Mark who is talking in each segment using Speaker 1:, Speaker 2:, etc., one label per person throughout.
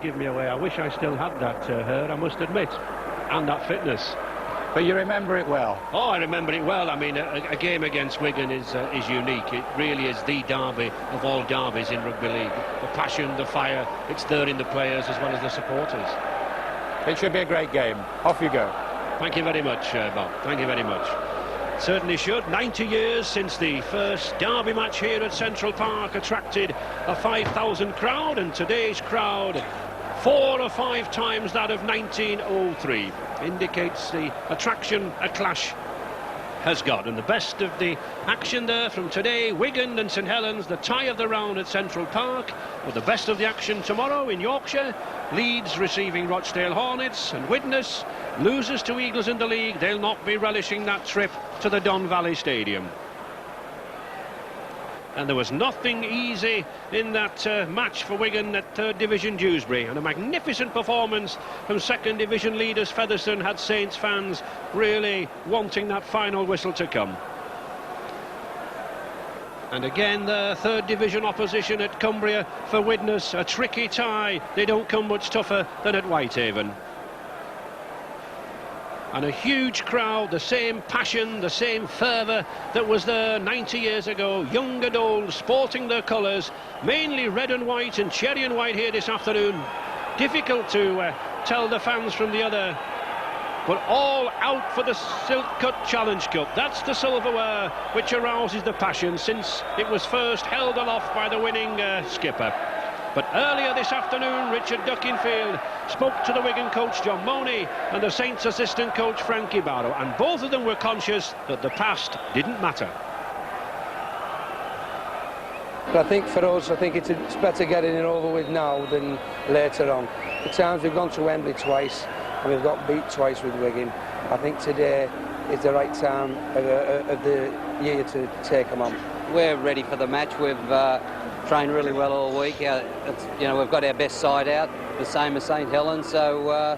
Speaker 1: Give me away. I wish I still had that hair, I must admit, and that fitness.
Speaker 2: But you remember it well?
Speaker 1: Oh, I remember it well. I mean, a game against Wigan is unique. It really is the derby of all derbies in rugby league. The passion, the fire, it's there in the players as well as the supporters.
Speaker 2: It should be a great game. Off you go.
Speaker 1: Thank you very much, Bob. Thank you very much. Certainly should. 90 years since the first derby match here at Central Park attracted a 5,000 crowd, and today's crowd 4 or 5 times that of 1903. Indicates the attraction a clash has got. And the best of the action there from today, Wigan and St Helens, the tie of the round at Central Park. With the best of the action tomorrow in Yorkshire, Leeds receiving Rochdale Hornets, and Widnes loses to Eagles in the league. They'll not be relishing that trip to the Don Valley Stadium. And there was nothing easy in that match for Wigan at 3rd Division Dewsbury. And a magnificent performance from 2nd Division leaders Featherstone had Saints fans really wanting that final whistle to come. And again, the 3rd Division opposition at Cumbria for Widnes. A tricky tie. They don't come much tougher than at Whitehaven. And a huge crowd, the same passion, the same fervour that was there 90 years ago. Young and old sporting their colours, mainly red and white and cherry and white here this afternoon. Difficult to tell the fans from the other, but all out for the Silk Cut Challenge Cup. That's the silverware which arouses the passion since it was first held aloft by the winning skipper. But earlier this afternoon, Richard Duckinfield spoke to the Wigan coach John Money and the Saints assistant coach Frankie Barrow, and both of them were conscious that the past didn't matter.
Speaker 3: But I think for us, it's better getting it over with now than later on. The times we've gone to Wembley twice and we've got beat twice with Wigan, I think today is the right time of the year to take them on.
Speaker 4: We're ready for the match. We've trained really well all week. You know, we've got our best side out, the same as St Helens, so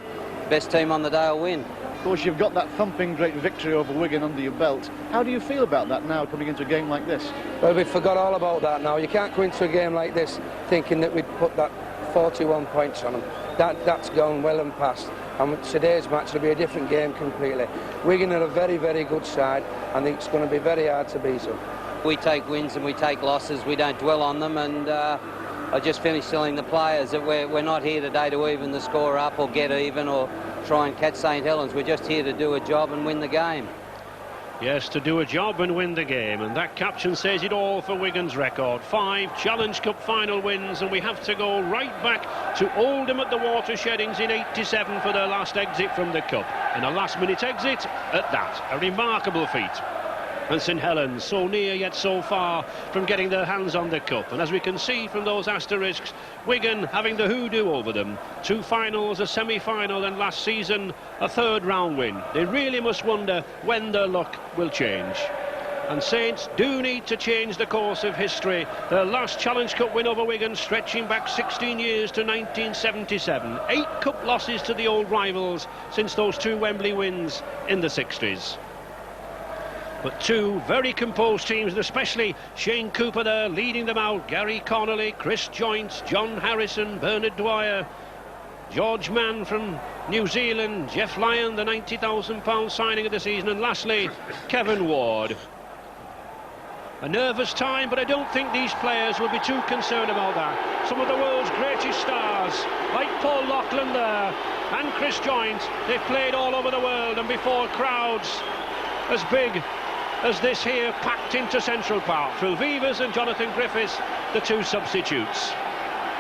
Speaker 4: best team on the day will win.
Speaker 5: Of course, you've got that thumping great victory over Wigan under your belt. How do you feel about that now, coming into a game like this?
Speaker 3: Well, we forgot all about that now. You can't go into a game like this thinking that we'd put that 41 points on them. That's gone well and past. And today's match will be a different game completely. Wigan are a very, very good side. I think it's going to be very hard to beat them.
Speaker 4: We take wins and we take losses. We don't dwell on them. And I just finished telling the players that we're not here today to even the score up or get even or try and catch St Helens. We're just here to do a job and win the game.
Speaker 1: Yes, to do a job and win the game, and that caption says it all for Wigan's record. 5 Challenge Cup final wins, and we have to go right back to Oldham at the Watersheddings in '87 for their last exit from the Cup. And a last-minute exit at that, a remarkable feat. And St Helens, so near yet so far from getting their hands on the Cup. And as we can see from those asterisks, Wigan having the hoodoo over them. 2 finals, a semi-final, and last season a 3rd round win. They really must wonder when their luck will change. And Saints do need to change the course of history. Their last Challenge Cup win over Wigan stretching back 16 years to 1977. 8 cup losses to the old rivals since those 2 Wembley wins in the 60s. But 2 very composed teams, and especially Shane Cooper there leading them out. Gary Connolly, Chris Joynt, John Harrison, Bernard Dwyer, George Mann from New Zealand, Jeff Lyon, the £90,000 signing of the season, and lastly Kevin Ward. A nervous time, but I don't think these players will be too concerned about that. Some of the world's greatest stars, like Paul Loughlin there and Chris Joynt, they've played all over the world and before crowds as big as this here, packed into Central Park. Phil Vivers and Jonathan Griffiths, the 2 substitutes.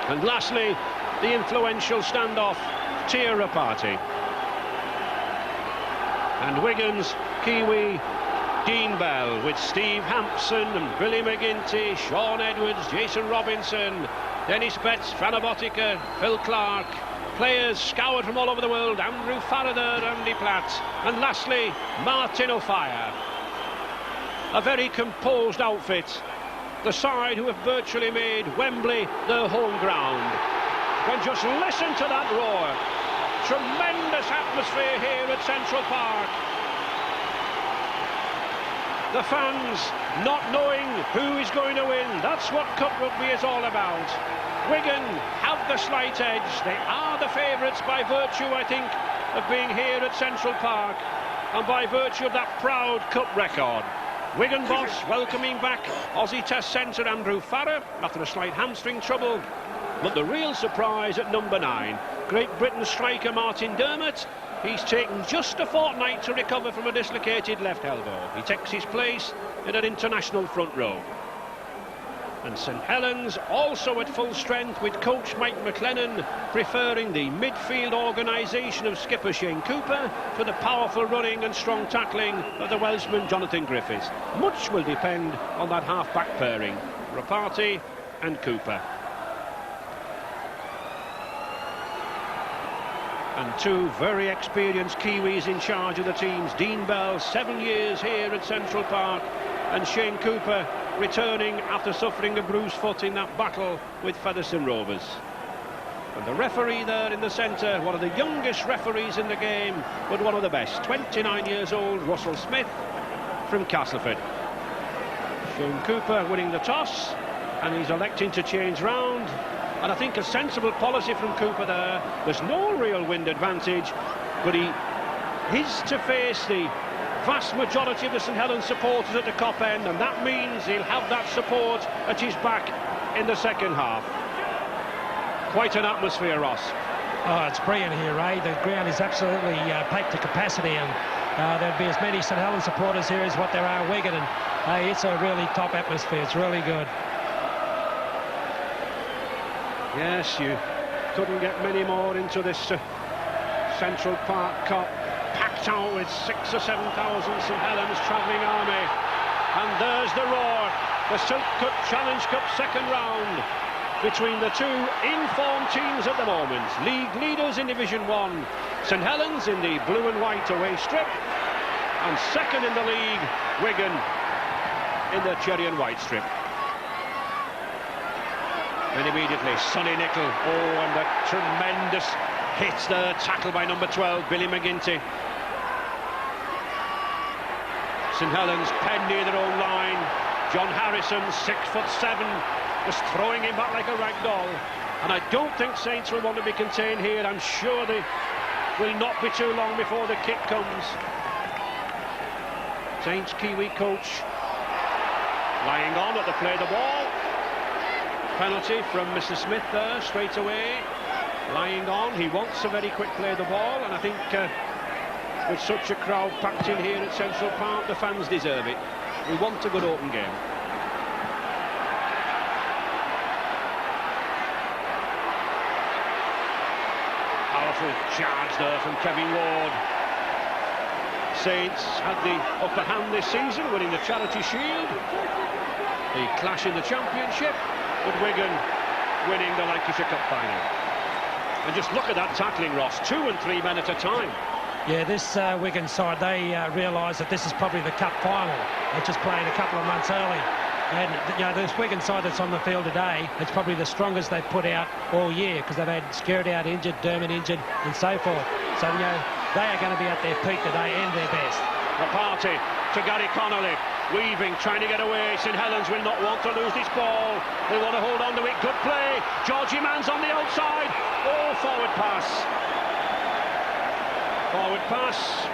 Speaker 1: And lastly, the influential standoff, Tia Rapati. And Wigan's Kiwi Dean Bell, with Steve Hampson and Billy McGinty, Sean Edwards, Jason Robinson, Dennis Betts, Frana Botica, Phil Clark. Players scoured from all over the world, Andrew Farrader, Andy Platt. And lastly, Martin O'Fire. A very composed outfit. The side who have virtually made Wembley their home ground. And just listen to that roar. Tremendous atmosphere here at Central Park. The fans not knowing who is going to win. That's what Cup Rugby is all about. Wigan have the slight edge. They are the favourites by virtue, I think, of being here at Central Park and by virtue of that proud cup record. Wigan boss welcoming back Aussie Test centre Andrew Farrer after a slight hamstring trouble. But the real surprise at number 9, Great Britain striker Martin Dermott. He's taken just a fortnight to recover from a dislocated left elbow. He takes his place in an international front row. And St Helens also at full strength, with coach Mike McLennan preferring the midfield organisation of skipper Shane Cooper to the powerful running and strong tackling of the Welshman Jonathan Griffiths. Much will depend on that half-back pairing, Rapati and Cooper. And two very experienced Kiwis in charge of the teams. Dean Bell, 7 years here at Central Park, and Shane Cooper returning after suffering a bruised foot in that battle with Featherstone Rovers. And the referee there in the centre, one of the youngest referees in the game, but one of the best, 29 years old, Russell Smith from Castleford. Shane Cooper winning the toss, and he's electing to change round. And I think a sensible policy from Cooper there. There's no real wind advantage, but he is to face the vast majority of the St Helens supporters at the Kop end, and that means he'll have that support at his back in the second half. Quite an atmosphere, Ross.
Speaker 6: Oh, it's brilliant here, Ray. The ground is absolutely packed to capacity, and there'll be as many St Helens supporters here as what there are Wigan, and it's a really top atmosphere. It's really good.
Speaker 1: Yes, you couldn't get many more into this Central Park Cup. Packed out with 6,000 or 7,000 St Helens travelling army. And there's the roar. The Silk Cup Challenge Cup second round between the two informed teams at the moment. League leaders in Division 1, St Helens in the blue and white away strip, and second in the league, Wigan in the cherry and white strip. And immediately, Sonny Nicol. Oh, and a tremendous hit there, tackle by number 12, Billy McGinty. St Helens pen near their own line. John Harrison, 6'7", just throwing him back like a rag doll. And I don't think Saints will want to be contained here. I'm sure they will not be too long before the kick comes. Saints Kiwi coach lying on at the play of the ball. Penalty from Mr. Smith there straight away. Lying on, he wants a very quick play of the ball, and I think with such a crowd packed in here at Central Park, the fans deserve it. We want a good open game. Powerful charge there from Kevin Ward. Saints had the upper hand this season, winning the Charity Shield, the clash in the Championship, with Wigan winning the Lancashire Cup final. And just look at that tackling, Ross. 2 and 3 men at a time.
Speaker 6: Yeah, this Wigan side, they realise that this is probably the cup final. They're just playing a couple of months early. And, you know, this Wigan side that's on the field today, it's probably the strongest they've put out all year, because they've had Skerritt out injured, Dermott injured, and so forth. So, you know, they are going to be at their peak today and their best.
Speaker 1: The party to Gary Connolly. Weaving, trying to get away. St Helens will not want to lose this ball. They want to hold on to it. Good play. Georgie Mann's on the outside. Oh, forward pass. Forward pass.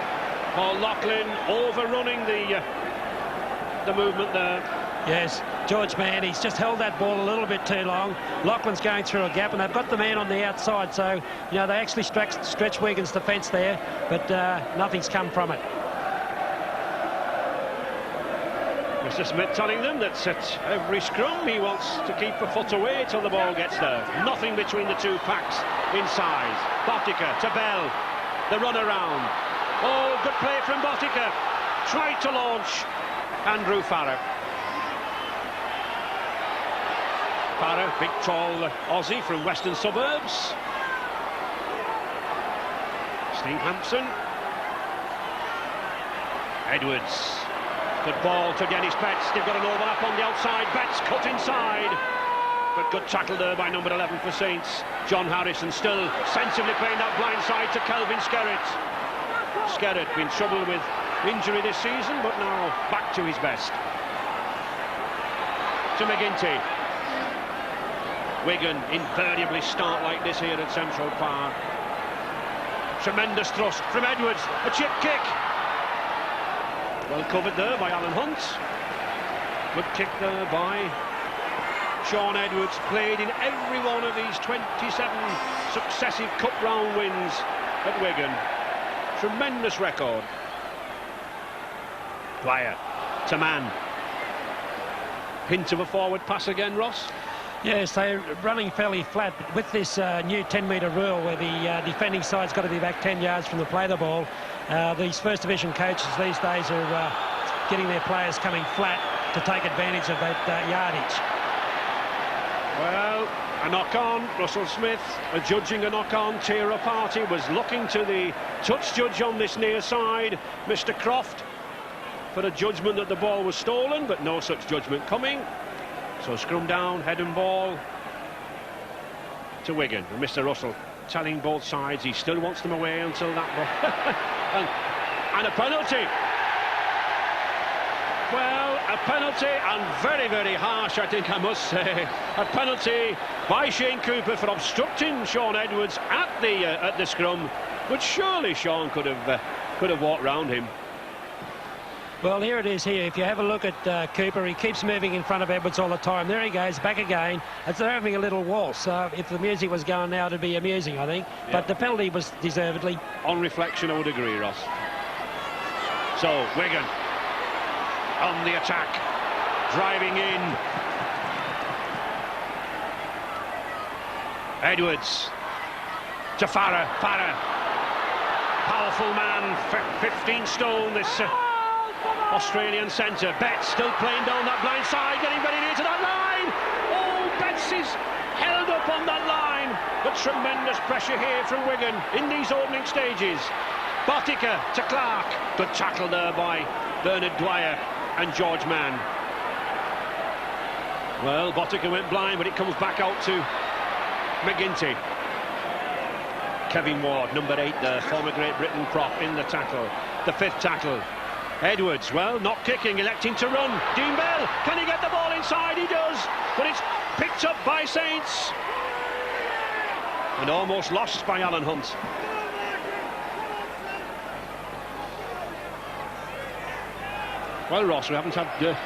Speaker 1: Paul Loughlin overrunning the movement there.
Speaker 6: Yes, George Mann, he's just held that ball a little bit too long. Loughlin's going through a gap, and they've got the man on the outside, so, you know, they actually stretch Wigan's defence there, but nothing's come from it.
Speaker 1: Mr. Smith telling them that at every scrum he wants to keep a foot away till the ball gets there. Nothing between the two packs in size. Botica to Bell, the run around. Oh, good play from Botica. Tried to launch Andrew Farrer. Farrer, big tall Aussie from Western Suburbs. Steve Hampson. Edwards. Good ball to Dennis Betts. They've got an overlap on the outside. Betts cut inside. But good tackle there by number 11 for Saints. John Harrison still sensibly playing that blind side to Kelvin Skerritt. Skerritt been trouble with injury this season, but now back to his best. To McGinty. Wigan invariably start like this here at Central Park. Tremendous thrust from Edwards, a chip kick. Well covered there by Alan Hunt. Good kick there by Sean Edwards. Played in every one of these 27 successive cup round wins at Wigan. Tremendous record. Dwyer to man. Hint of a forward pass again, Ross.
Speaker 6: Yes, they're running fairly flat with this new 10-metre rule where the defending side's got to be back 10 yards from the play the ball. These First Division coaches these days are getting their players coming flat to take advantage of that yardage.
Speaker 1: Well, a knock-on. Russell Smith, judging a knock-on. Tira Party was looking to the touch judge on this near side, Mr. Croft, for a judgment that the ball was stolen, but no such judgment coming. So scrum down, head and ball to Wigan. And Mr. Russell telling both sides he still wants them away until that ball. and a penalty. Well, a penalty, and very, very harsh, I think I must say. A penalty by Shane Cooper for obstructing Sean Edwards at the scrum, but surely Sean could have walked round him.
Speaker 6: Well, here it is here. If you have a look at Cooper, he keeps moving in front of Edwards all the time. There he goes, back again. It's they're having a little waltz. If the music was going now, it'd be amusing, I think. Yeah. But the penalty was deservedly.
Speaker 1: On reflection, I would agree, Ross. So, Wigan on the attack, driving in. Edwards to Farah. Farah, powerful man, 15 stone, this Australian centre. Betts still playing down that blind side, getting very near to that line. Oh, Betts is held up on that line. But tremendous pressure here from Wigan in these opening stages. Botica to Clark. Good tackle there by Bernard Dwyer and George Mann. Well, Botica went blind, but it comes back out to McGinty. Kevin Ward, number 8 there, former Great Britain prop in the tackle. The 5th tackle. Edwards, well, not kicking, electing to run. Dean Bell, can he get the ball inside? He does, but it's picked up by Saints. And almost lost by Alan Hunt. Well, Ross, we haven't had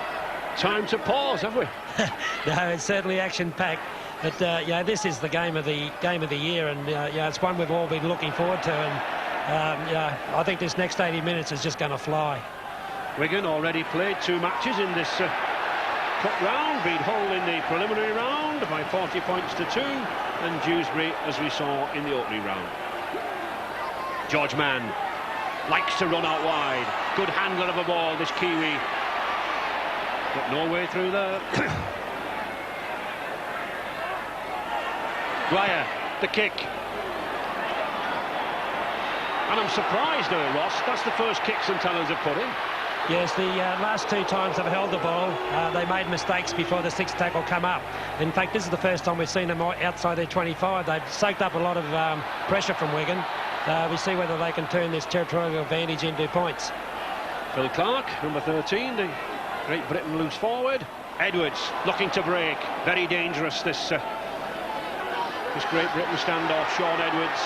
Speaker 1: time to pause, have we?
Speaker 6: No, it's certainly action-packed. But yeah, this is the game of the year, and yeah, it's one we've all been looking forward to. And yeah, I think this next 80 minutes is just going to fly.
Speaker 1: Wigan already played 2 matches in this cup round. Beat Hull in the preliminary round by 40 points to 2, and Dewsbury, as we saw in the opening round. George Mann likes to run out wide. Good handler of a ball, this Kiwi. But no way through there. Dwyer, the kick. And I'm surprised there, Ross. That's the first kick St Helens have put in.
Speaker 6: Yes, the last 2 times they've held the ball, they made mistakes before the 6th tackle come up. In fact, this is the first time we've seen them outside their 25. They've soaked up a lot of pressure from Wigan. We see whether they can turn this territorial advantage into points.
Speaker 1: Phil Clark, number 13, the Great Britain loose forward. Edwards looking to break. Very dangerous, this Great Britain standoff. Sean Edwards.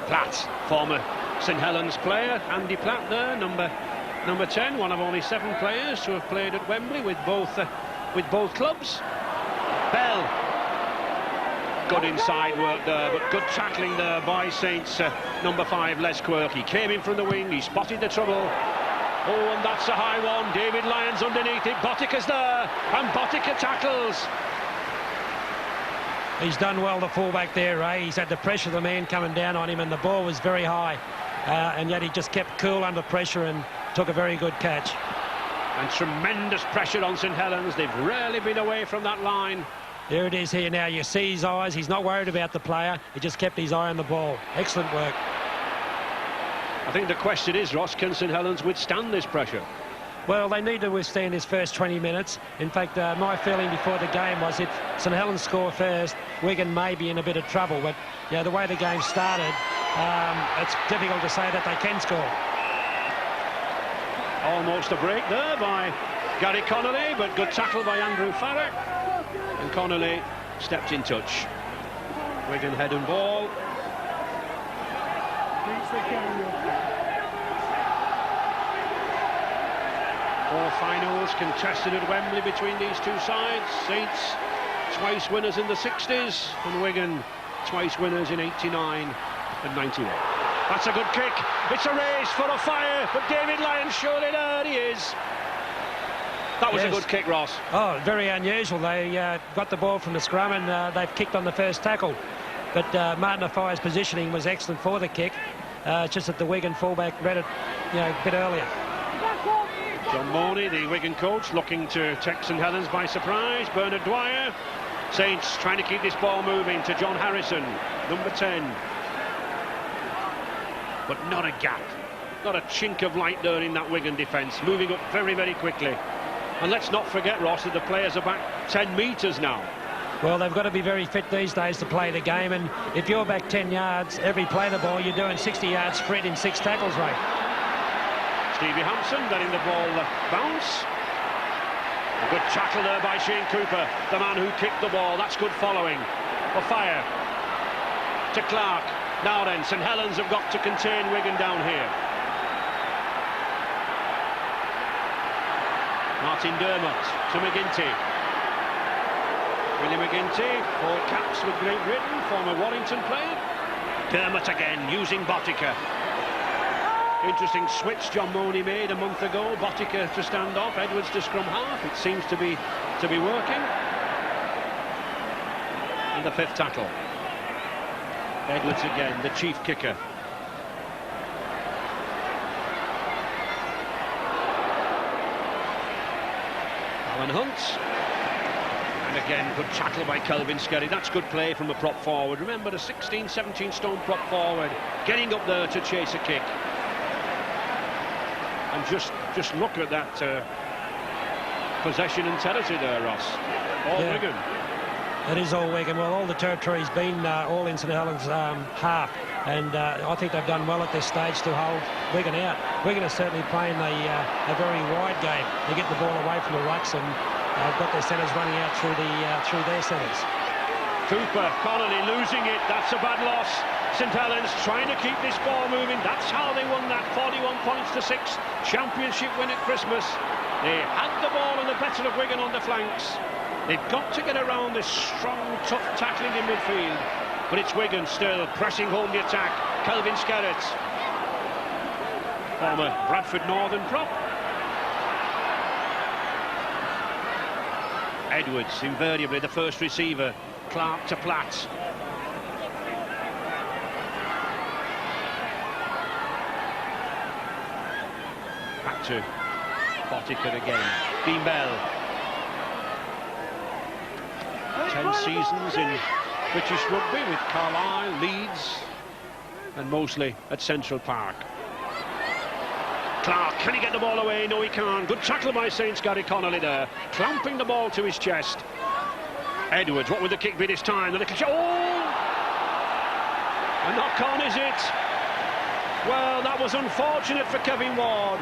Speaker 1: Platt, former St Helens player. Andy Platt there, number 10, one of only 7 players to have played at Wembley with both clubs. Bell, good inside work there, but good tackling there by Saints. Number 5, Les Quirk. He came in from the wing, he spotted the trouble. Oh, and that's a high one. David Lyons underneath it. Botica's there, and Botica tackles.
Speaker 6: He's done well, the fullback there, Ray. He's had the pressure of the man coming down on him, and the ball was very high. And yet he just kept cool under pressure and took a very good catch.
Speaker 1: And tremendous pressure on St Helens. They've rarely been away from that line.
Speaker 6: There it is here now. You see his eyes. He's not worried about the player. He just kept his eye on the ball. Excellent work.
Speaker 1: I think the question is, Ross, can St Helens withstand this pressure?
Speaker 6: Well, they need to withstand this first 20 minutes. In fact, my feeling before the game was if St Helens score first, Wigan may be in a bit of trouble. But yeah, the way the game started, it's difficult to say that they can score.
Speaker 1: Almost a break there by Gary Connolly, but good tackle by Andrew Farrar. And Connolly stepped in touch. Wigan head and ball. Four finals contested at Wembley between these two sides. Saints twice winners in the 60s, and Wigan twice winners in 89 and 91. That's a good kick. It's a race for a fire, but David Lyon surely there he is. That was a good kick, Ross.
Speaker 6: Oh, very unusual. They got the ball from the scrum and they've kicked on the first tackle. But Martin Afai's positioning was excellent for the kick. Just that the Wigan fullback read it, a bit earlier.
Speaker 1: John Morney, the Wigan coach, looking to take St Helens by surprise. Bernard Dwyer. Saints trying to keep this ball moving to John Harrison, number 10. But not a gap. Not a chink of light there in that Wigan defence. Moving up very, very quickly. And let's not forget, Ross, that the players are back 10 metres now.
Speaker 6: Well, they've got to be very fit these days to play the game. And if you're back 10 yards, every play of the ball, you're doing 60 yards sprint in 6 tackles, right?
Speaker 1: Stevie Hampson letting the ball bounce. A good tackle there by Shane Cooper, the man who kicked the ball. That's good following. For fire to Clark. Now then, St Helens have got to contain Wigan down here. Martin Dermott to McGinty. Willie McGinty, 4 caps with Great Britain, former Warrington player. Dermott again, using Botica. Interesting switch John Mooney made a month ago. Botica to stand off, Edwards to scrum half. It seems to be working. And the 5th tackle. Edwards again, the chief kicker. Alan Hunt. And again, good tackle by Kelvin Skerry. That's good play from a prop forward. Remember, the 16, 17 stone prop forward getting up there to chase a kick. And just look at that possession and territory there, Ross. All Wigan.
Speaker 6: It is all Wigan. Well, all the territory's been all in St Helens half, and I think they've done well at this stage to hold Wigan out. Wigan are certainly playing a very wide game. They get the ball away from the rucks and got their centres running out through their centres.
Speaker 1: Cooper, Connolly losing it. That's a bad loss. St Helens trying to keep this ball moving. That's how they won that 41 points to 6 championship win at Christmas. They had the ball and the better of Wigan on the flanks. They've got to get around this strong, tough tackling in midfield. But it's Wigan still pressing home the attack. Kelvin Skerritt, former Bradford Northern prop. Edwards, invariably the first receiver. Clark to Platt. Back to Botica again. Dean Bell. 10 seasons in British rugby with Carlisle, Leeds and mostly at Central Park. Clark, can he get the ball away? No, he can't. Good tackle by Saints, Gary Connolly there, clamping the ball to his chest. Edwards, what would the kick be this time? The little a knock-on, is it? Well, that was unfortunate for Kevin Ward.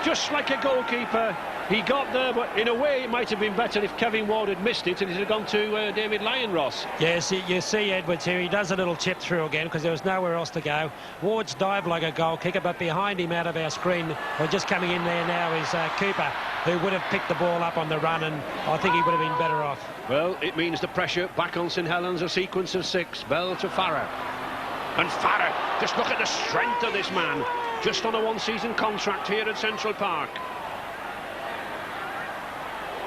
Speaker 1: Just like a goalkeeper, he got there, but in a way it might have been better if Kevin Ward had missed it and it had gone to David Lyon, Ross.
Speaker 6: Yes, you see Edwards here, he does a little chip through again because there was nowhere else to go. Ward's dived like a goal kicker, but behind him out of our screen, or just coming in there now, is Cooper, who would have picked the ball up on the run, and I think he would have been better off.
Speaker 1: Well, it means the pressure back on St Helens, a sequence of 6. Bell to Farrar. And Farrar, just look at the strength of this man. Just on a 1-season contract here at Central Park.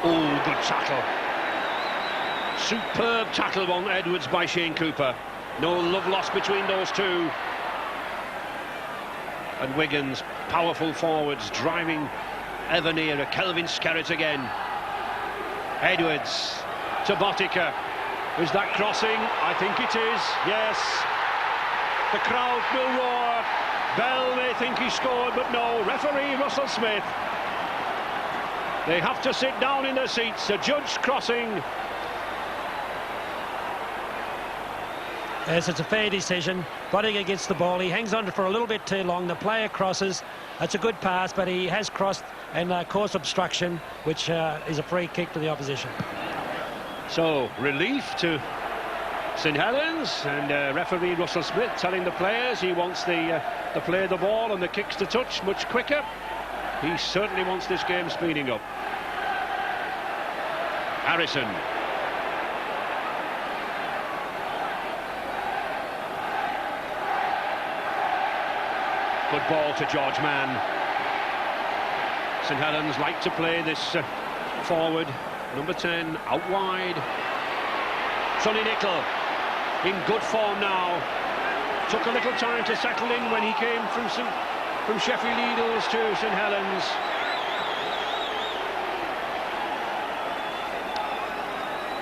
Speaker 1: Oh, good tackle. Superb tackle on Edwards by Shane Cooper. No love lost between those two. And Wigan's powerful forwards driving ever nearer. Kelvin Skerritt again. Edwards to Botica. Is that crossing? I think it is, yes. The crowd will roar. Bell may think he scored, but no. Referee Russell Smith. They have to sit down in their seats. A judge crossing.
Speaker 6: Yes, it's a fair decision. Bodiger gets the ball. He hangs on for a little bit too long. The player crosses. It's a good pass, but he has crossed and caused obstruction, which is a free kick to the opposition.
Speaker 1: So, relief to St Helens, and referee Russell Smith telling the players he wants the play the ball and the kicks to touch much quicker. He certainly wants this game speeding up. Harrison. Good ball to George Mann. St Helens like to play this forward. Number 10 out wide. Sonny Nicol in good form now. Took a little time to settle in when he came from Sheffield Eagles to St Helens.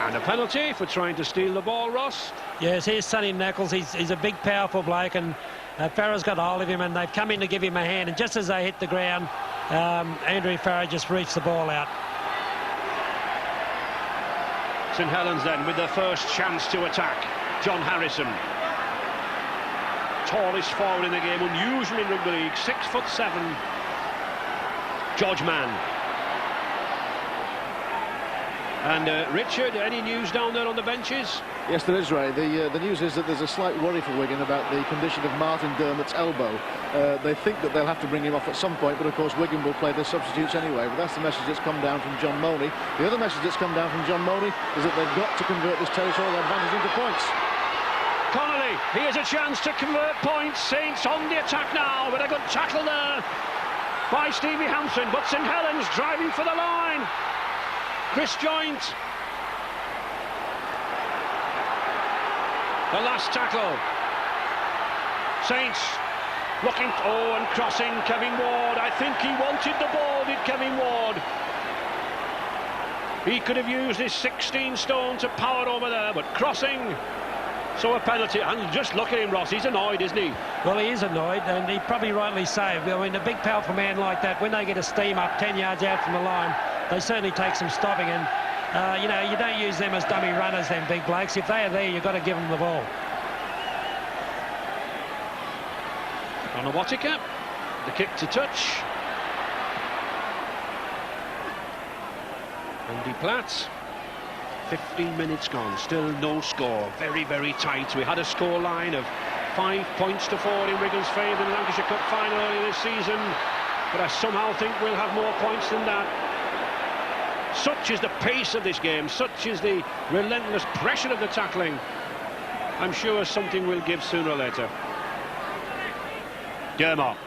Speaker 1: And a penalty for trying to steal the ball, Ross.
Speaker 6: Yes, here's Sonny Nicol. He's a big, powerful bloke, and Farrah's got hold of him, and they've come in to give him a hand. And just as they hit the ground, Andrew Farrah just reached the ball out.
Speaker 1: St Helens then with their first chance to attack. John Harrison. Tallest forward in the game, unusual in rugby league, 6'7". George Mann. And Richard, any news down there on the benches?
Speaker 5: Yes, there is, Ray. The news is that there's a slight worry for Wigan about the condition of Martin Dermott's elbow. They think that they'll have to bring him off at some point, but of course Wigan will play their substitutes anyway. But that's the message that's come down from John Money. The other message that's come down from John Money is that they've got to convert this territorial advantage into points.
Speaker 1: Connolly, he has a chance to convert points. Saints on the attack now, with a good tackle there by Stevie Hampson, but St Helens driving for the line. Chris Joint. The last tackle. Saints looking, and crossing Kevin Ward. I think he wanted the ball, did Kevin Ward. He could have used his 16 stone to power over there, but crossing. So a penalty, and just look at him, Ross, he's annoyed, isn't he?
Speaker 6: Well, he is annoyed, and he probably rightly so. I mean, a big, powerful man like that, when they get a steam up 10 yards out from the line, they certainly take some stopping, and you know, you don't use them as dummy runners, them big blokes. If they are there, you've got to give them the ball.
Speaker 1: Onawatika, the kick to touch. Andy Platt. 15 minutes gone, still no score. Very, very tight. We had a score line of 5 points to 4 in Wigan's favour in the Lancashire Cup final earlier this season, but I somehow think we'll have more points than that. Such is the pace of this game, such is the relentless pressure of the tackling. I'm sure something will give sooner or later. Dermot,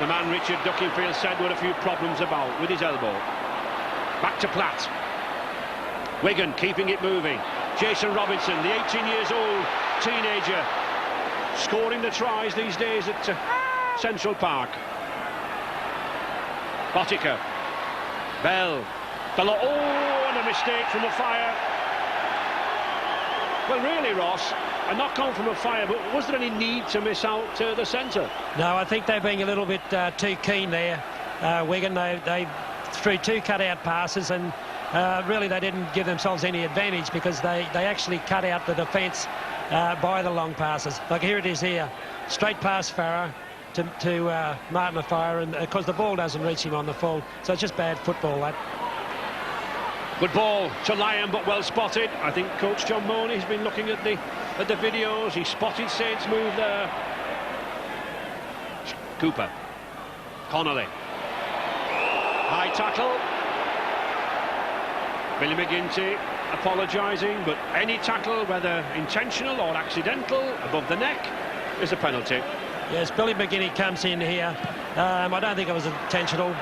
Speaker 1: the man Richard Duckingfield said were a few problems about with his elbow. Back to Platt. Wigan keeping it moving. Jason Robinson, the 18 years old teenager, scoring the tries these days at Central Park. Botica. Bell. And a mistake from the fire. Well, really, Ross, a knock-on from a fire, but was there any need to miss out the centre?
Speaker 6: No, I think they're being a little bit too keen there. Wigan, they threw 2 cut-out passes, and really they didn't give themselves any advantage because they actually cut out the defence by the long passes. Like here it is here, straight past Farrah to Martin Afire, and because the ball doesn't reach him on the full, so it's just bad football, that.
Speaker 1: Good ball to Lyon, but well spotted. I think Coach John Money has been looking at the videos. He spotted Saints move there. Cooper. Connolly. High tackle. Billy McGinty apologising, but any tackle, whether intentional or accidental, above the neck, is a penalty.
Speaker 6: Yes, Billy McGinty comes in here. I don't think it was intentional.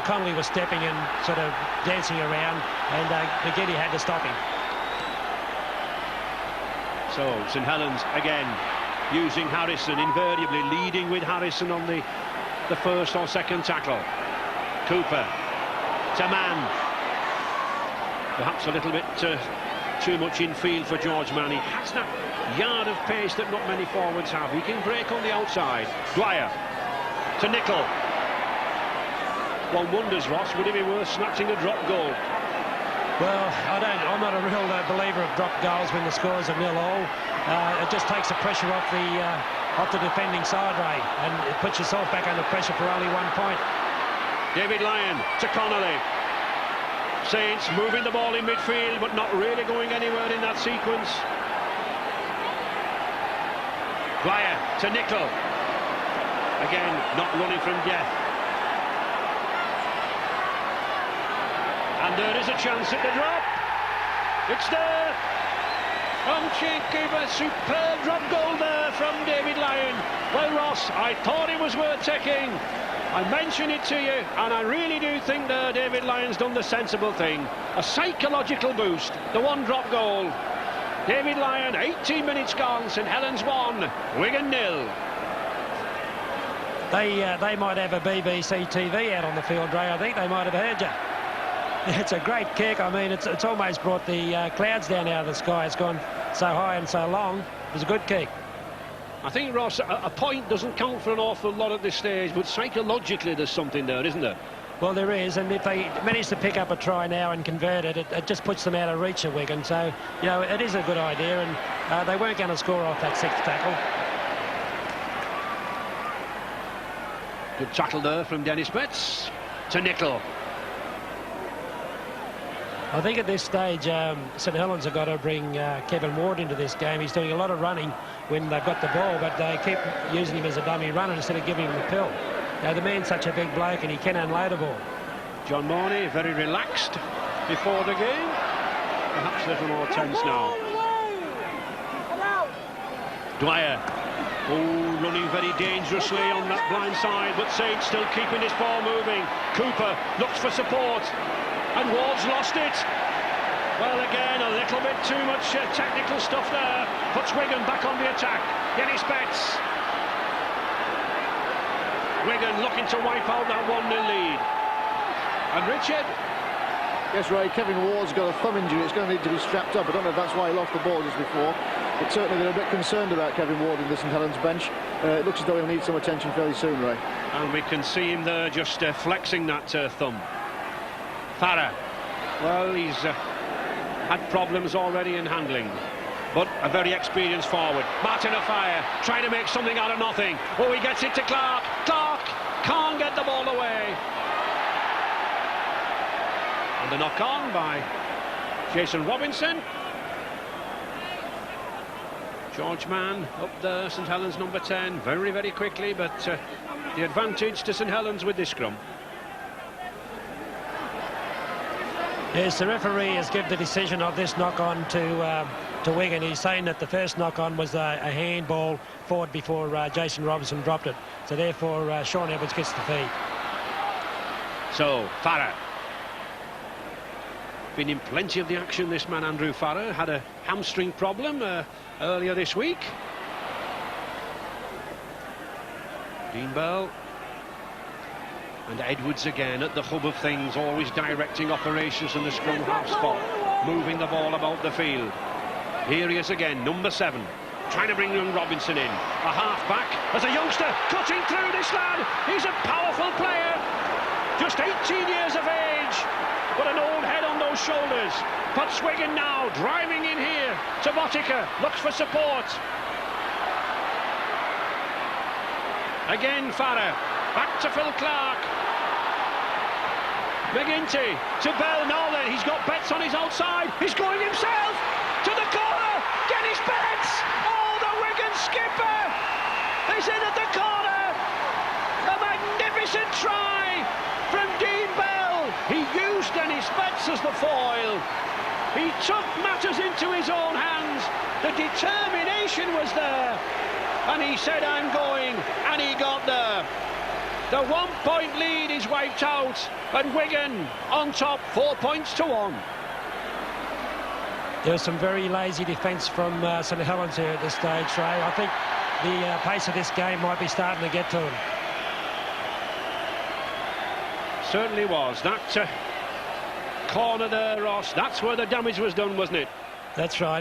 Speaker 6: Connolly was stepping and sort of dancing around, and McGinty had to stop him.
Speaker 1: So St Helens again using Harrison, invariably leading with Harrison on the first or second tackle. Cooper to Mann. Perhaps a little bit too much in field for George Mann. He has that yard of pace that not many forwards have. He can break on the outside. Dwyer to Nicol. One wonders, Ross, would it be worth snatching a drop goal?
Speaker 6: Well, I'm not a real believer of drop goals when the scores are 0-0. it just takes the pressure off the defending side, Ray, and it puts yourself back under pressure for only 1 point.
Speaker 1: David Lyon to Connolly. Saints moving the ball in midfield, but not really going anywhere in that sequence. Dwyer to Nickel. Again, not running from death. And there is a chance at the drop. It's there. Uncheeky, superb drop goal there from David Lyon. Well, Ross, I thought it was worth taking. I mentioned it to you, and I really do think that David Lyon's done the sensible thing. A psychological boost, the one drop goal. David Lyon, 18 minutes gone, St Helens 1, Wigan 0.
Speaker 6: They might have a BBC TV out on the field, Ray. I think they might have heard you. It's a great kick. I mean, it's almost brought the clouds down out of the sky. It's gone so high and so long. It was a good kick.
Speaker 1: I think, Ross, a point doesn't count for an awful lot at this stage, but psychologically there's something there, isn't there?
Speaker 6: Well, there is, and if they manage to pick up a try now and convert it, it just puts them out of reach of Wigan. So, you know, it is a good idea, and they weren't going to score off that sixth tackle.
Speaker 1: Good tackle there from Dennis Betts to Nickel.
Speaker 6: I think at this stage, St Helens have got to bring Kevin Ward into this game. He's doing a lot of running when they've got the ball, but they keep using him as a dummy runner instead of giving him the pill. Now, the man's such a big bloke and he can unload a ball.
Speaker 1: John Morney very relaxed before the game. Perhaps a little more tense now. Dwyer. Oh, running very dangerously on that blind side, but Saints still keeping this ball moving. Cooper looks for support, and Ward's lost it. Well, again, a little bit too much technical stuff there. Puts Wigan back on the attack. Dennis Betts. Wigan looking to wipe out that 1-0 lead. And Richard?
Speaker 5: Yes, Ray, Kevin Ward's got a thumb injury. It's going to need to be strapped up. I don't know if that's why he lost the ball just before. But certainly they're a bit concerned about Kevin Ward in this St Helens bench. It looks as though he'll need some attention fairly soon, Ray.
Speaker 1: And we can see him there just flexing that thumb. Farah. Well, he's had problems already in handling, but a very experienced forward. Martin Afire trying to make something out of nothing. Oh, he gets it to Clark. Clark can't get the ball away. And the knock on by Jason Robinson. George Mann up there, St Helens number 10, very, very quickly, but the advantage to St Helens with this scrum.
Speaker 6: Yes, the referee has given the decision of this knock-on to Wigan. He's saying that the first knock-on was a handball forward before Jason Robinson dropped it. So therefore, Sean Edwards gets the feed.
Speaker 1: So, Farah. Been in plenty of the action, this man, Andrew Farah. Had a hamstring problem earlier this week. Dean Bell. And Edwards again at the hub of things, always directing operations in the scrum half spot, moving the ball about the field. Here he is again, number 7, trying to bring young Robinson in. A half-back, as a youngster, cutting through this lad. He's a powerful player, just 18 years of age, but an old head on those shoulders. Puts Wigan now, driving in here to Botica, looks for support. Again Farah, back to Phil Clark. McGinty to Bell. Now then, he's got Betts on his outside. He's going himself to the corner. Dennis Betts. Oh, the Wigan skipper is in at the corner. A magnificent try from Dean Bell. He used Dennis Betts as the foil. He took matters into his own hands. The determination was there. And he said, I'm going. And he got there. The 1-point lead is wiped out, and Wigan on top, 4 points to 1.
Speaker 6: There was some very lazy defence from St Helens here at this stage, Ray. I think the pace of this game might be starting to get to them.
Speaker 1: Certainly was. That corner there, Ross, that's where the damage was done, wasn't it?
Speaker 6: That's right.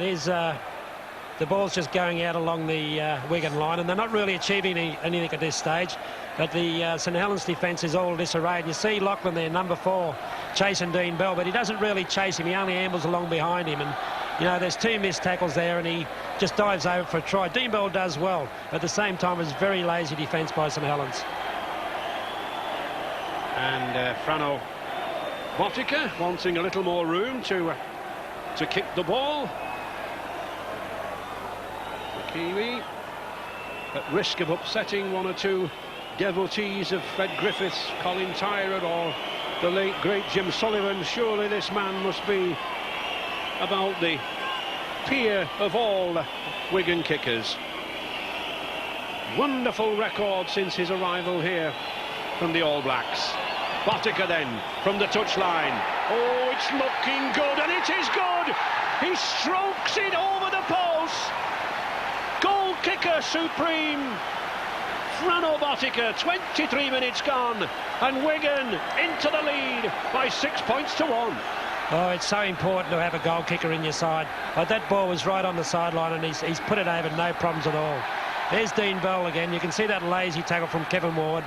Speaker 6: The ball's just going out along the Wigan line, and they're not really achieving anything at this stage. But the St Helens defence is all disarrayed. You see Lachlan there, number 4, chasing Dean Bell, but he doesn't really chase him. He only ambles along behind him, and You know, there's 2 missed tackles there, and he just dives over for a try. Dean Bell does well. At the same time, it's very lazy defence by St Helens.
Speaker 1: And Frano Botica wanting a little more room to kick the ball. The Kiwi at risk of upsetting 1 or 2 devotees of Fred Griffiths, Colin Tyrrell or the late great Jim Sullivan. Surely this man must be about the peer of all Wigan kickers. Wonderful record since his arrival here from the All Blacks. Botica then from the touchline. Oh, it's looking good, and it is good. He strokes it over the post. Goal kicker supreme. Frano Botica, 23 minutes gone, and Wigan into the lead by 6 points to 1.
Speaker 6: Oh, it's so important to have a goal kicker in your side. That ball was right on the sideline, and he's put it over, no problems at all. There's Dean Bell again. You can see that lazy tackle from Kevin Ward.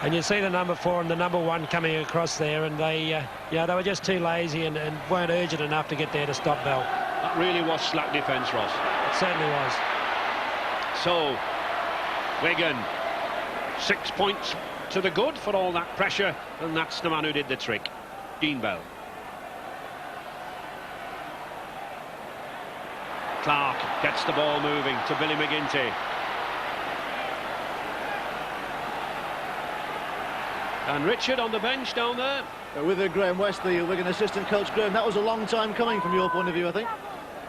Speaker 6: And you see the number 4 and the number 1 coming across there, and they were just too lazy and weren't urgent enough to get there to stop Bell.
Speaker 1: That really was slack defence, Ross.
Speaker 6: It certainly was.
Speaker 1: So, Wigan, 6 points to the good for all that pressure, and that's the man who did the trick, Dean Bell. Clark gets the ball moving to Billy McGinty. And Richard on the bench down there.
Speaker 5: With Graham West, the Wigan assistant coach. Graham, that was a long time coming from your point of view, I think.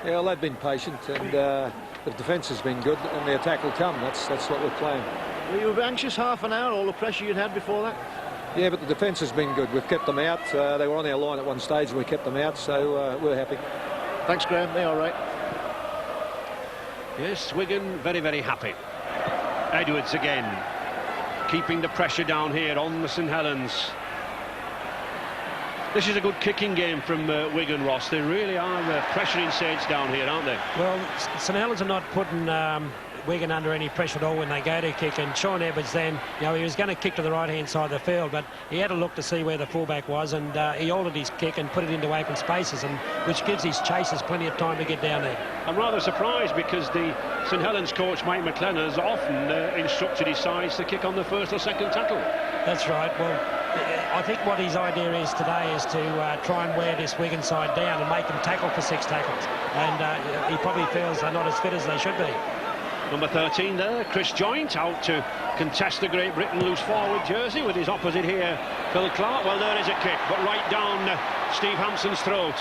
Speaker 7: Yeah, well, they've been patient, and the defence has been good, and the attack will come. That's what we're playing.
Speaker 5: Were you anxious half an hour, all the pressure you'd had before that?
Speaker 7: Yeah, but the defence has been good. We've kept them out. They were on our line at one stage, and we kept them out, so we're happy.
Speaker 5: Thanks, Graham. They are right.
Speaker 1: Yes, Wigan very, very happy. Edwards again, keeping the pressure down here on the St Helens. This is a good kicking game from Wigan, Ross. They really are pressuring Sage down here, aren't they?
Speaker 6: Well, St Helens are not putting Wigan under any pressure at all when they go to kick, and Sean Edwards then, he was going to kick to the right-hand side of the field, but he had to look to see where the fullback was, and he altered his kick and put it into open spaces, and which gives his chasers plenty of time to get down there.
Speaker 1: I'm rather surprised because the St Helens coach, Mike McLennan, has often instructed his sides to kick on the first or second tackle.
Speaker 6: That's right. Well, I think what his idea is today is to try and wear this Wigan side down and make them tackle for 6 tackles, and he probably feels they're not as fit as they should be.
Speaker 1: Number 13 there, Chris Joynt, out to contest the Great Britain loose forward jersey with his opposite here, Phil Clark. Well, there is a kick, but right down Steve Hampson's throat.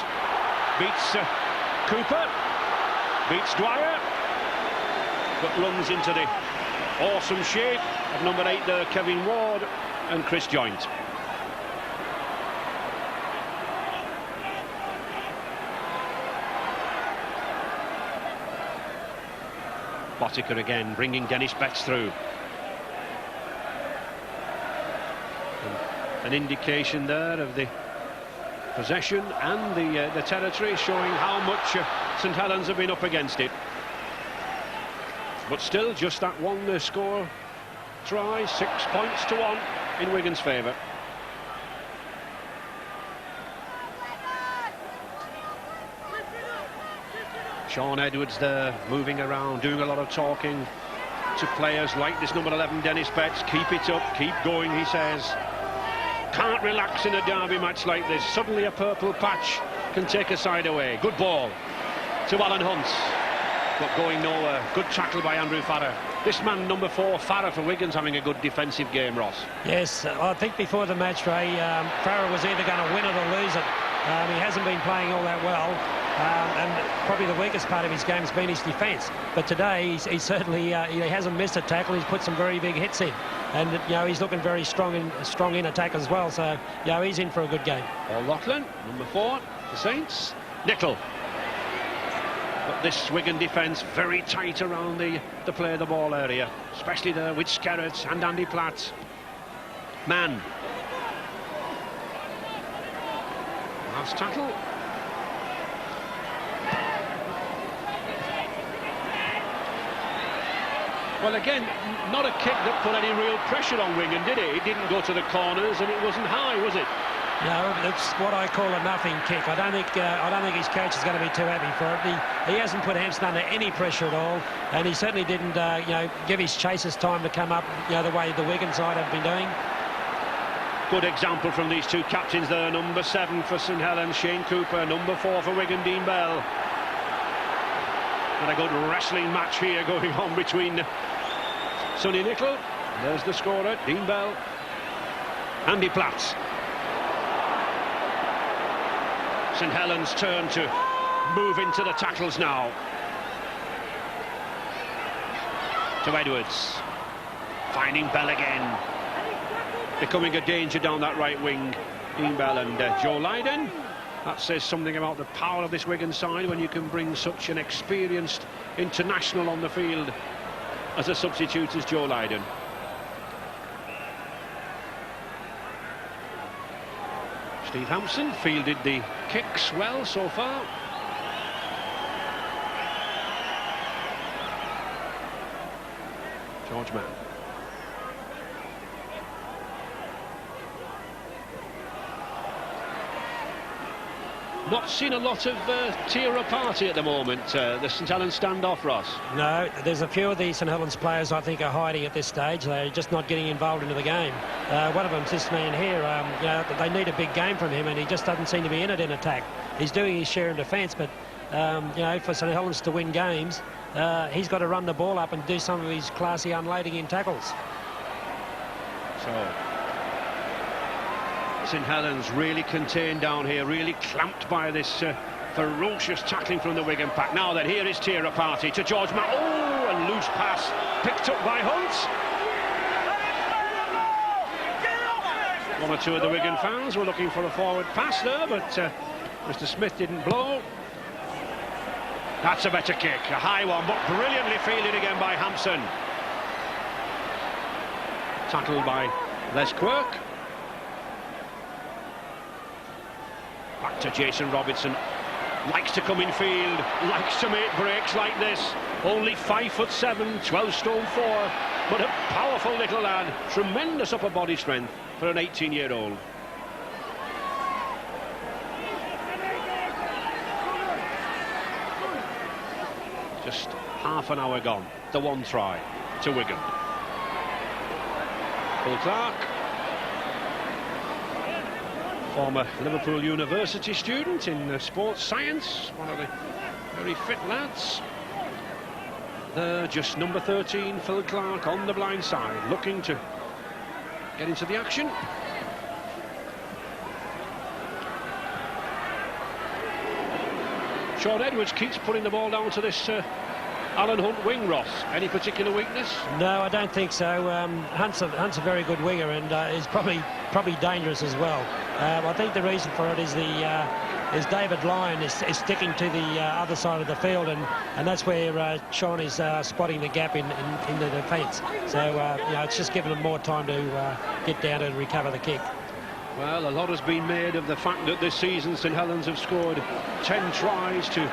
Speaker 1: Beats Cooper, beats Dwyer, but runs into the awesome shape of number 8 there, Kevin Ward and Chris Joynt. Botica again, bringing Dennis Betts through. An indication there of the possession and the territory, showing how much St Helens have been up against it. But still, just that one score try, 6 points to 1 in Wigan's favour. Sean Edwards there, moving around, doing a lot of talking to players like this number 11, Dennis Betts. Keep it up, keep going, he says. Can't relax in a derby match like this. Suddenly a purple patch can take a side away. Good ball to Alan Hunt, but going nowhere. Good tackle by Andrew Farrer. This man, number 4, Farrer for Wigan's having a good defensive game, Ross.
Speaker 6: Yes, I think before the match, Ray, Farrer was either going to win it or lose it. He hasn't been playing all that well. And probably the weakest part of his game has been his defence. But today, he certainly he hasn't missed a tackle. He's put some very big hits in, and he's looking very strong in attack as well. So he's in for a good game.
Speaker 1: O'Loughlin, number 4, the Saints. Nickel. But this Wigan defence very tight around the play of the ball area, especially there with Skerrett and Andy Platt. Mann. Last tackle. Well, again, not a kick that put any real pressure on Wigan, did it? It didn't go to the corners, and it wasn't high, was it?
Speaker 6: No, it's what I call a nothing kick. I don't think his coach is going to be too happy for it. He hasn't put Hampson under any pressure at all, and he certainly didn't, give his chasers time to come up, the way the Wigan side have been doing.
Speaker 1: Good example from these two captains there. Number 7 for St Helens, Shane Cooper. Number 4 for Wigan, Dean Bell. And a good wrestling match here going on between Sonny Nicol. There's the scorer, Dean Bell. Andy Platt. St Helens' turn to move into the tackles now. To Edwards. Finding Bell again. Becoming a danger down that right wing. Dean Bell and Joe Lydon. That says something about the power of this Wigan side when you can bring such an experienced international on the field as a substitute as Joe Lydon. Steve Hampson fielded the kicks well so far. George Mann. Not seen a lot of tear party at the moment, the St Helens standoff, Ross.
Speaker 6: No, there's a few of the St Helens players I think are hiding at this stage. They're just not getting involved into the game. One of them's this man here. They need a big game from him, and he just doesn't seem to be in it in attack. He's doing his share in defence, but for St Helens to win games, he's got to run the ball up and do some of his classy unloading in tackles.
Speaker 1: So St Helens really contained down here, really clamped by this ferocious tackling from the Wigan pack. Now then, here is Tira Party to George Mann. Oh, a loose pass picked up by Hunt. One or two of the Wigan fans were looking for a forward pass there, but Mr Smith didn't blow. That's a better kick, a high one, but brilliantly fielded again by Hampson. Tackled by Les Quirk. Back to Jason Robertson. Likes to come in field, likes to make breaks like this. Only 5'7", 12 stone 4, but a powerful little lad. Tremendous upper body strength for an 18-year-old. Just half an hour gone. The one try to Wigan. Phil Clark, former Liverpool University student in sports science, one of the very fit lads. Just number 13, Phil Clark, on the blind side, looking to get into the action. Sean Edwards keeps putting the ball down to this Alan Hunt wing, Ross. Any particular weakness?
Speaker 6: No, I don't think so. Hunt's a very good winger, and is probably dangerous as well. I think the reason for it is David Lyon is sticking to the other side of the field, and that's where Sean is spotting the gap in the defence. So it's just giving them more time to get down and recover the kick.
Speaker 1: Well, a lot has been made of the fact that this season St Helens have scored 10 tries to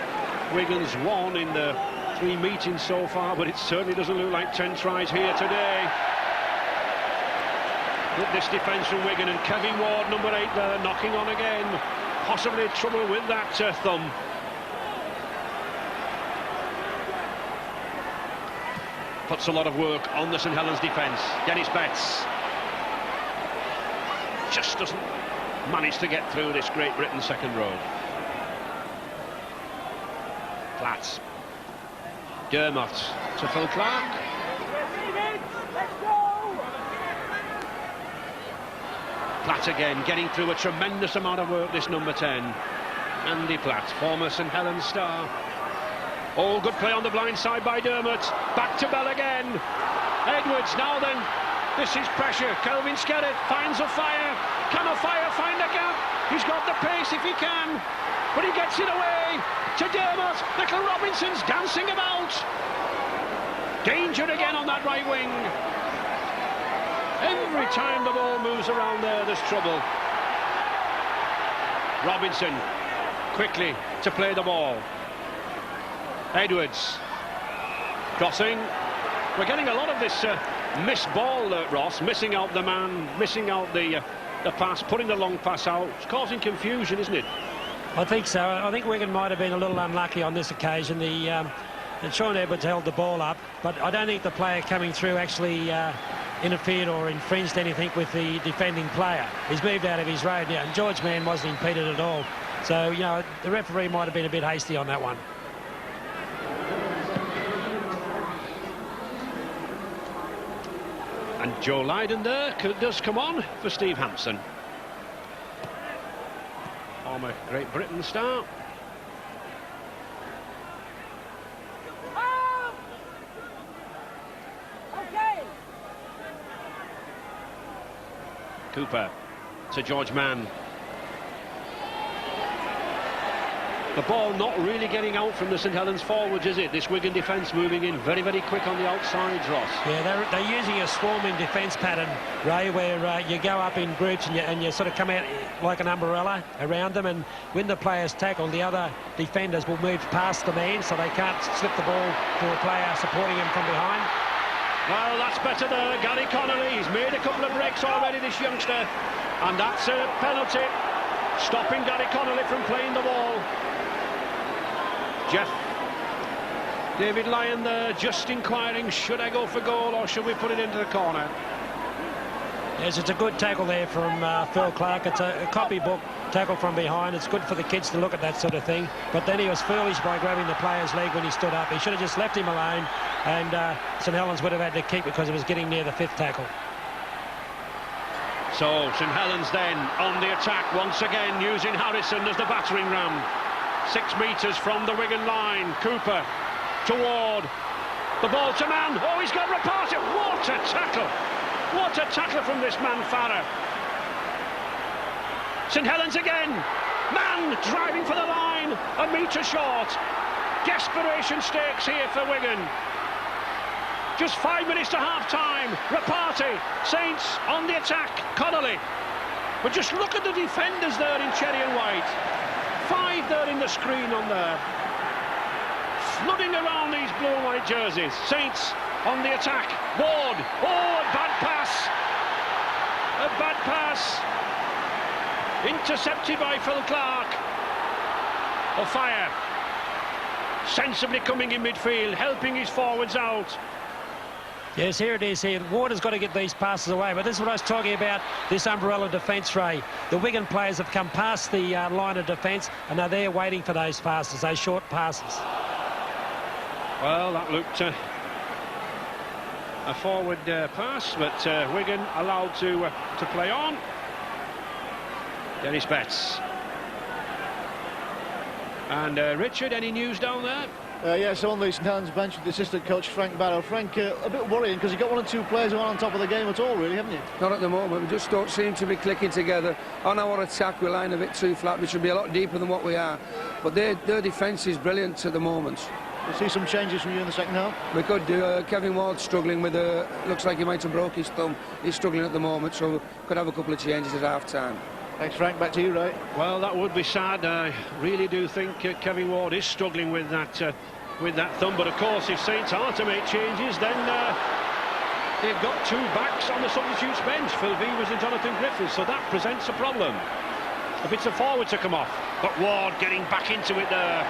Speaker 1: Wigan's 1 in the 3 meetings so far, but it certainly doesn't look like 10 tries here today. With this defence from Wigan, and Kevin Ward, number 8 there, knocking on again. Possibly trouble with that thumb. Puts a lot of work on the St Helens defence. Dennis Betts just doesn't manage to get through this Great Britain second row. Platt. Dermot to Phil Clark. Platt again, getting through a tremendous amount of work, this number 10. Andy Platt, former St Helens star. Oh, good play on the blind side by Dermot. Back to Bell again. Edwards, now then. This is pressure. Kelvin Skerritt finds a fire. Can a fire find a gap? He's got the pace if he can. But he gets it away to Dermot. Little Robinson's dancing about. Danger again on that right wing. Every time the ball moves around there's trouble. Robinson quickly to play the ball. Edwards crossing. We're getting a lot of this missed ball, Ross, missing out the man, missing out the the pass, putting the long pass out. It's causing confusion, isn't it?
Speaker 6: I think so. I think Wigan might have been a little unlucky on this occasion. Sean Edwards held the ball up, but I don't think the player coming through actually interfered or infringed anything with the defending player. He's moved out of his road now, and George Mann wasn't impeded at all. So, you know, the referee might have been a bit hasty on that one.
Speaker 1: And Joe Lydon there does come on for Steve Hampson. Former Great Britain star. Cooper to George Mann. The ball not really getting out from the St Helens forwards, is it? This Wigan defence moving in very, very quick on the outsides, Ross.
Speaker 6: Yeah, they're using a swarming defence pattern, Ray, where you go up in groups and you sort of come out like an umbrella around them, and when the players tackle, the other defenders will move past the man so they can't slip the ball to a player supporting him from behind.
Speaker 1: Well, that's better there. Gary Connolly, he's made a couple of breaks already, this youngster, and that's a penalty, stopping Gary Connolly from playing the ball. Jeff David Lyon there, just inquiring, should I go for goal or should we put it into the corner?
Speaker 6: Yes, it's a good tackle there from Phil Clark. It's a copybook tackle from behind. It's good for the kids to look at that sort of thing. But then he was foolish by grabbing the player's leg when he stood up. He should have just left him alone, and St Helens would have had to kick because it was getting near the fifth tackle.
Speaker 1: So St Helens then on the attack once again, using Harrison as the battering ram. 6 metres from the Wigan line. Cooper to Ward. The ball to Mann. Oh, he's got Rapata. What a tackle. What a tackle from this man, Farah. St Helens again. Mann driving for the line. A metre short. Desperation stakes here for Wigan. Just 5 minutes to half-time. Rapati. Saints on the attack. Connolly. But just look at the defenders there in cherry and white. 5 there in the screen on there. Flooding around these blue and white jerseys. Saints on the attack. Ward. Oh, a bad pass. A bad pass. Intercepted by Phil Clark. O'Fire. Sensibly coming in midfield, helping his forwards out.
Speaker 6: Yes, here it is here. Ward has got to get these passes away, but this is what I was talking about, this umbrella defence, Ray. The Wigan players have come past the line of defence and are there waiting for those passes, those short passes.
Speaker 1: Well, that looked a forward pass, but Wigan allowed to play on. Dennis Betts. And Richard, any news down there?
Speaker 5: Yes, on the St Helens bench with the assistant coach Frank Barrow. Frank, a bit worrying because you've got 1 or 2 players who aren't on top of the game at all, really, haven't you?
Speaker 3: Not at the moment. We just don't seem to be clicking together. On our attack, we line a bit too flat. We should be a lot deeper than what we are. But their defence is brilliant at the moment.
Speaker 5: We'll see some changes from you in the second half.
Speaker 3: We could do. Kevin Ward's struggling with looks like he might have broke his thumb. He's struggling at the moment, so we could have a couple of changes at half-time.
Speaker 5: Thanks, Frank. Back to you, Ray.
Speaker 1: Well, that would be sad. I really do think Kevin Ward is struggling with that thumb. But of course, if Saints are to make changes, then they've got 2 backs on the substitutes bench. Phil Vee was in Jonathan Griffiths, so that presents a problem. If it's a forward to come off, but Ward getting back into it there.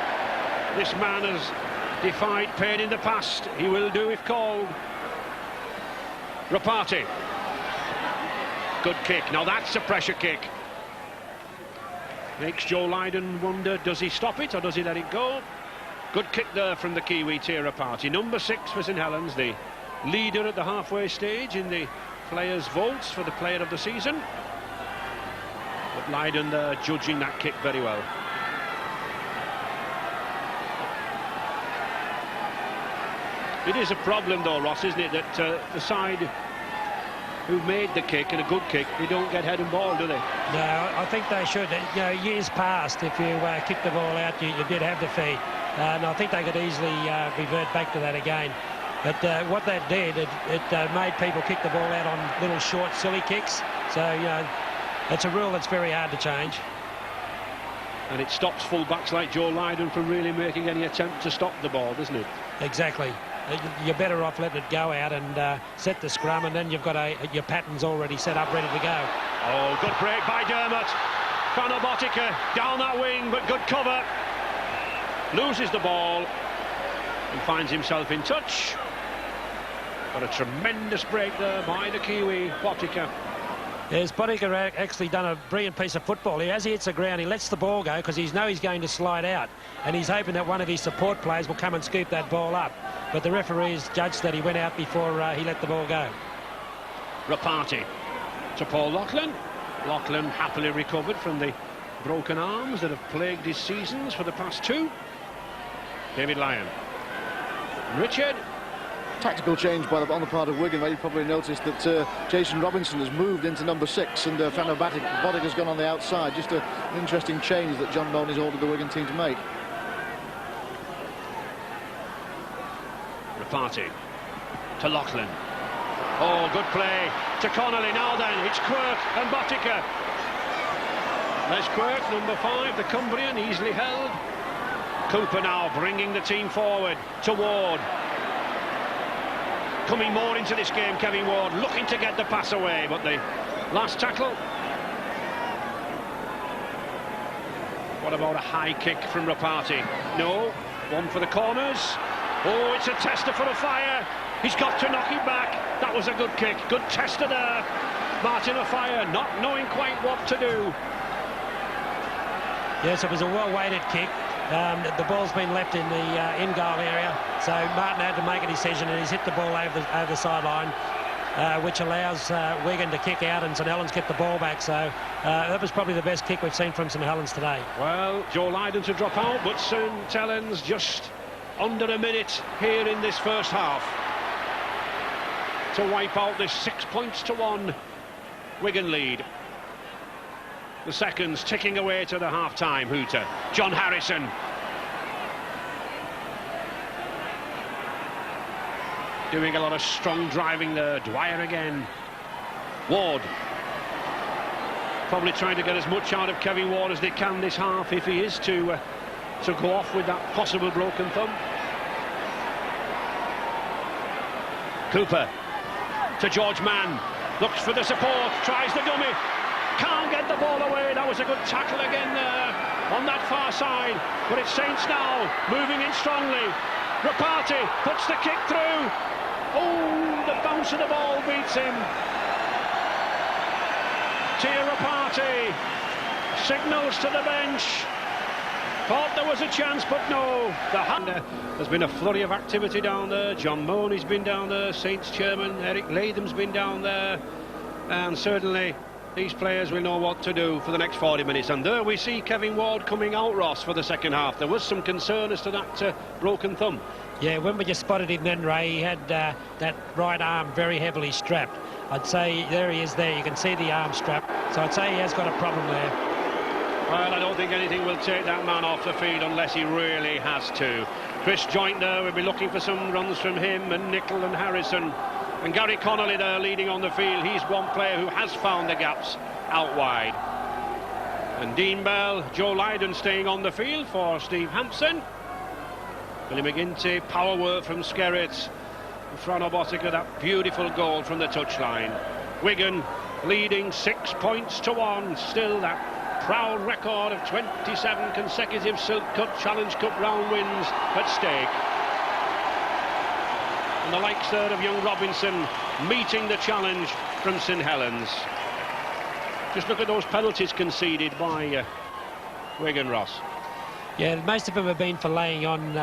Speaker 1: This man has defied pain in the past. He will do if called. Rapati. Good kick. Now that's a pressure kick. Makes Joe Lydon wonder, does he stop it or does he let it go? Good kick there from the Kiwi, Tira Party. Number 6 for St Helens, the leader at the halfway stage in the players' votes for the player of the season. But Lydon there judging that kick very well. It is a problem though, Ross, isn't it, that the side who made the kick, and a good kick, they don't get head and ball, do they?
Speaker 6: No, I think they should. You know, years past, if you kick the ball out, you did have the feed. And I think they could easily revert back to that again. But what that did, it made people kick the ball out on little short, silly kicks. So, you know, it's a rule that's very hard to change.
Speaker 1: And it stops full-backs like Joe Lydon from really making any attempt to stop the ball, doesn't it?
Speaker 6: Exactly. You're better off letting it go out and set the scrum, and then you've got your patterns already set up, ready to go.
Speaker 1: Oh, good break by Dermot. Botica down that wing, but good cover. Loses the ball and finds himself in touch. But a tremendous break there by the Kiwi, Botica.
Speaker 6: Yes, Botica actually done a brilliant piece of football. As he hits the ground, he lets the ball go because he knows he's going to slide out. And he's hoping that one of his support players will come and scoop that ball up. But the referees judged that he went out before he let the ball go.
Speaker 1: Rapati to Paul Loughlin. Loughlin happily recovered from the broken arms that have plagued his seasons for the past two. David Lyon. Richard.
Speaker 5: Tactical change on the part of Wigan. You probably noticed that Jason Robinson has moved into number 6 and Frano Bodica's gone on the outside. Just an interesting change that John Mooney's ordered the Wigan team to make.
Speaker 1: Rapati to Loughlin. Oh, good play to Connolly. Now then, it's Quirk and Botica. There's Quirk, number 5, the Cumbrian, easily held. Cooper now bringing the team forward to Ward. Coming more into this game, Kevin Ward, looking to get the pass away, but the last tackle. What about a high kick from Rapati? No, one for the corners. Oh, it's a tester for a fire. He's got to knock it back. That was a good kick, good tester there. Martin Ofire not knowing quite what to do.
Speaker 6: Yes, it was a well-weighted kick. The ball's been left in the in-goal area, so Martin had to make a decision, and he's hit the ball over the sideline, which allows Wigan to kick out and St Helens get the ball back. So that was probably the best kick we've seen from St Helens today.
Speaker 1: Well, Joe Lydon to drop out, but St Helens just under a minute here in this first half to wipe out this 6-1 Wigan lead. The seconds ticking away to the half-time hooter. John Harrison. Doing a lot of strong driving there. Dwyer again. Ward. Probably trying to get as much out of Kevin Ward as they can this half if he is to go off with that possible broken thumb. Cooper to George Mann. Looks for the support. Tries the dummy. Can't get the ball away. That was a good tackle again there on that far side. But it's Saints now moving in strongly. Rapati puts the kick through. Oh, the bounce of the ball beats him. Tia Rapati signals to the bench. Thought there was a chance, but no. There's been a flurry of activity down there. John Mooney's been down there. Saints chairman Eric Latham's been down there. And certainly these players will know what to do for the next 40 minutes. And there we see Kevin Ward coming out, Ross, for the second half. There was some concern as to that broken thumb.
Speaker 6: Yeah, when we just spotted him then, Ray, he had that right arm very heavily strapped. I'd say there he is there. You can see the arm strap. So I'd say he has got a problem there.
Speaker 1: Well, I don't think anything will take that man off the field unless he really has to. Chris Joint there will be looking for some runs from him and Nicol and Harrison. And Gary Connolly there leading on the field. He's one player who has found the gaps out wide. And Dean Bell, Joe Lydon staying on the field for Steve Hampson. Billy McGinty, power work from Skerritt. Frano Botica, that beautiful goal from the touchline. Wigan leading 6-1. Still that proud record of 27 consecutive Silk Cup, Challenge Cup round wins at stake. And the likes there of young Robinson meeting the challenge from St Helens. Just look at those penalties conceded by Wigan, Ross.
Speaker 6: Yeah, most of them have been for laying on,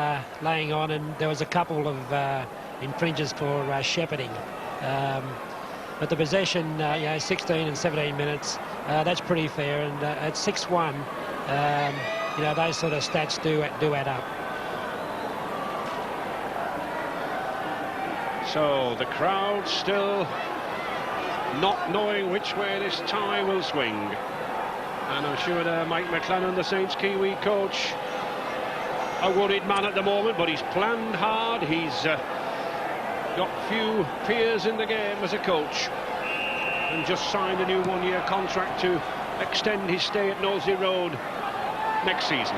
Speaker 6: and there was a couple of infringes for shepherding. But the possession, 16 and 17 minutes, that's pretty fair. And at 6-1, those sort of stats do add up.
Speaker 1: So the crowd still not knowing which way this tie will swing. And I'm sure Mike McLennan, the Saints Kiwi coach, a worried man at the moment, but he's planned hard. He's got few peers in the game as a coach and just signed a new one-year contract to extend his stay at Nosey Road next season.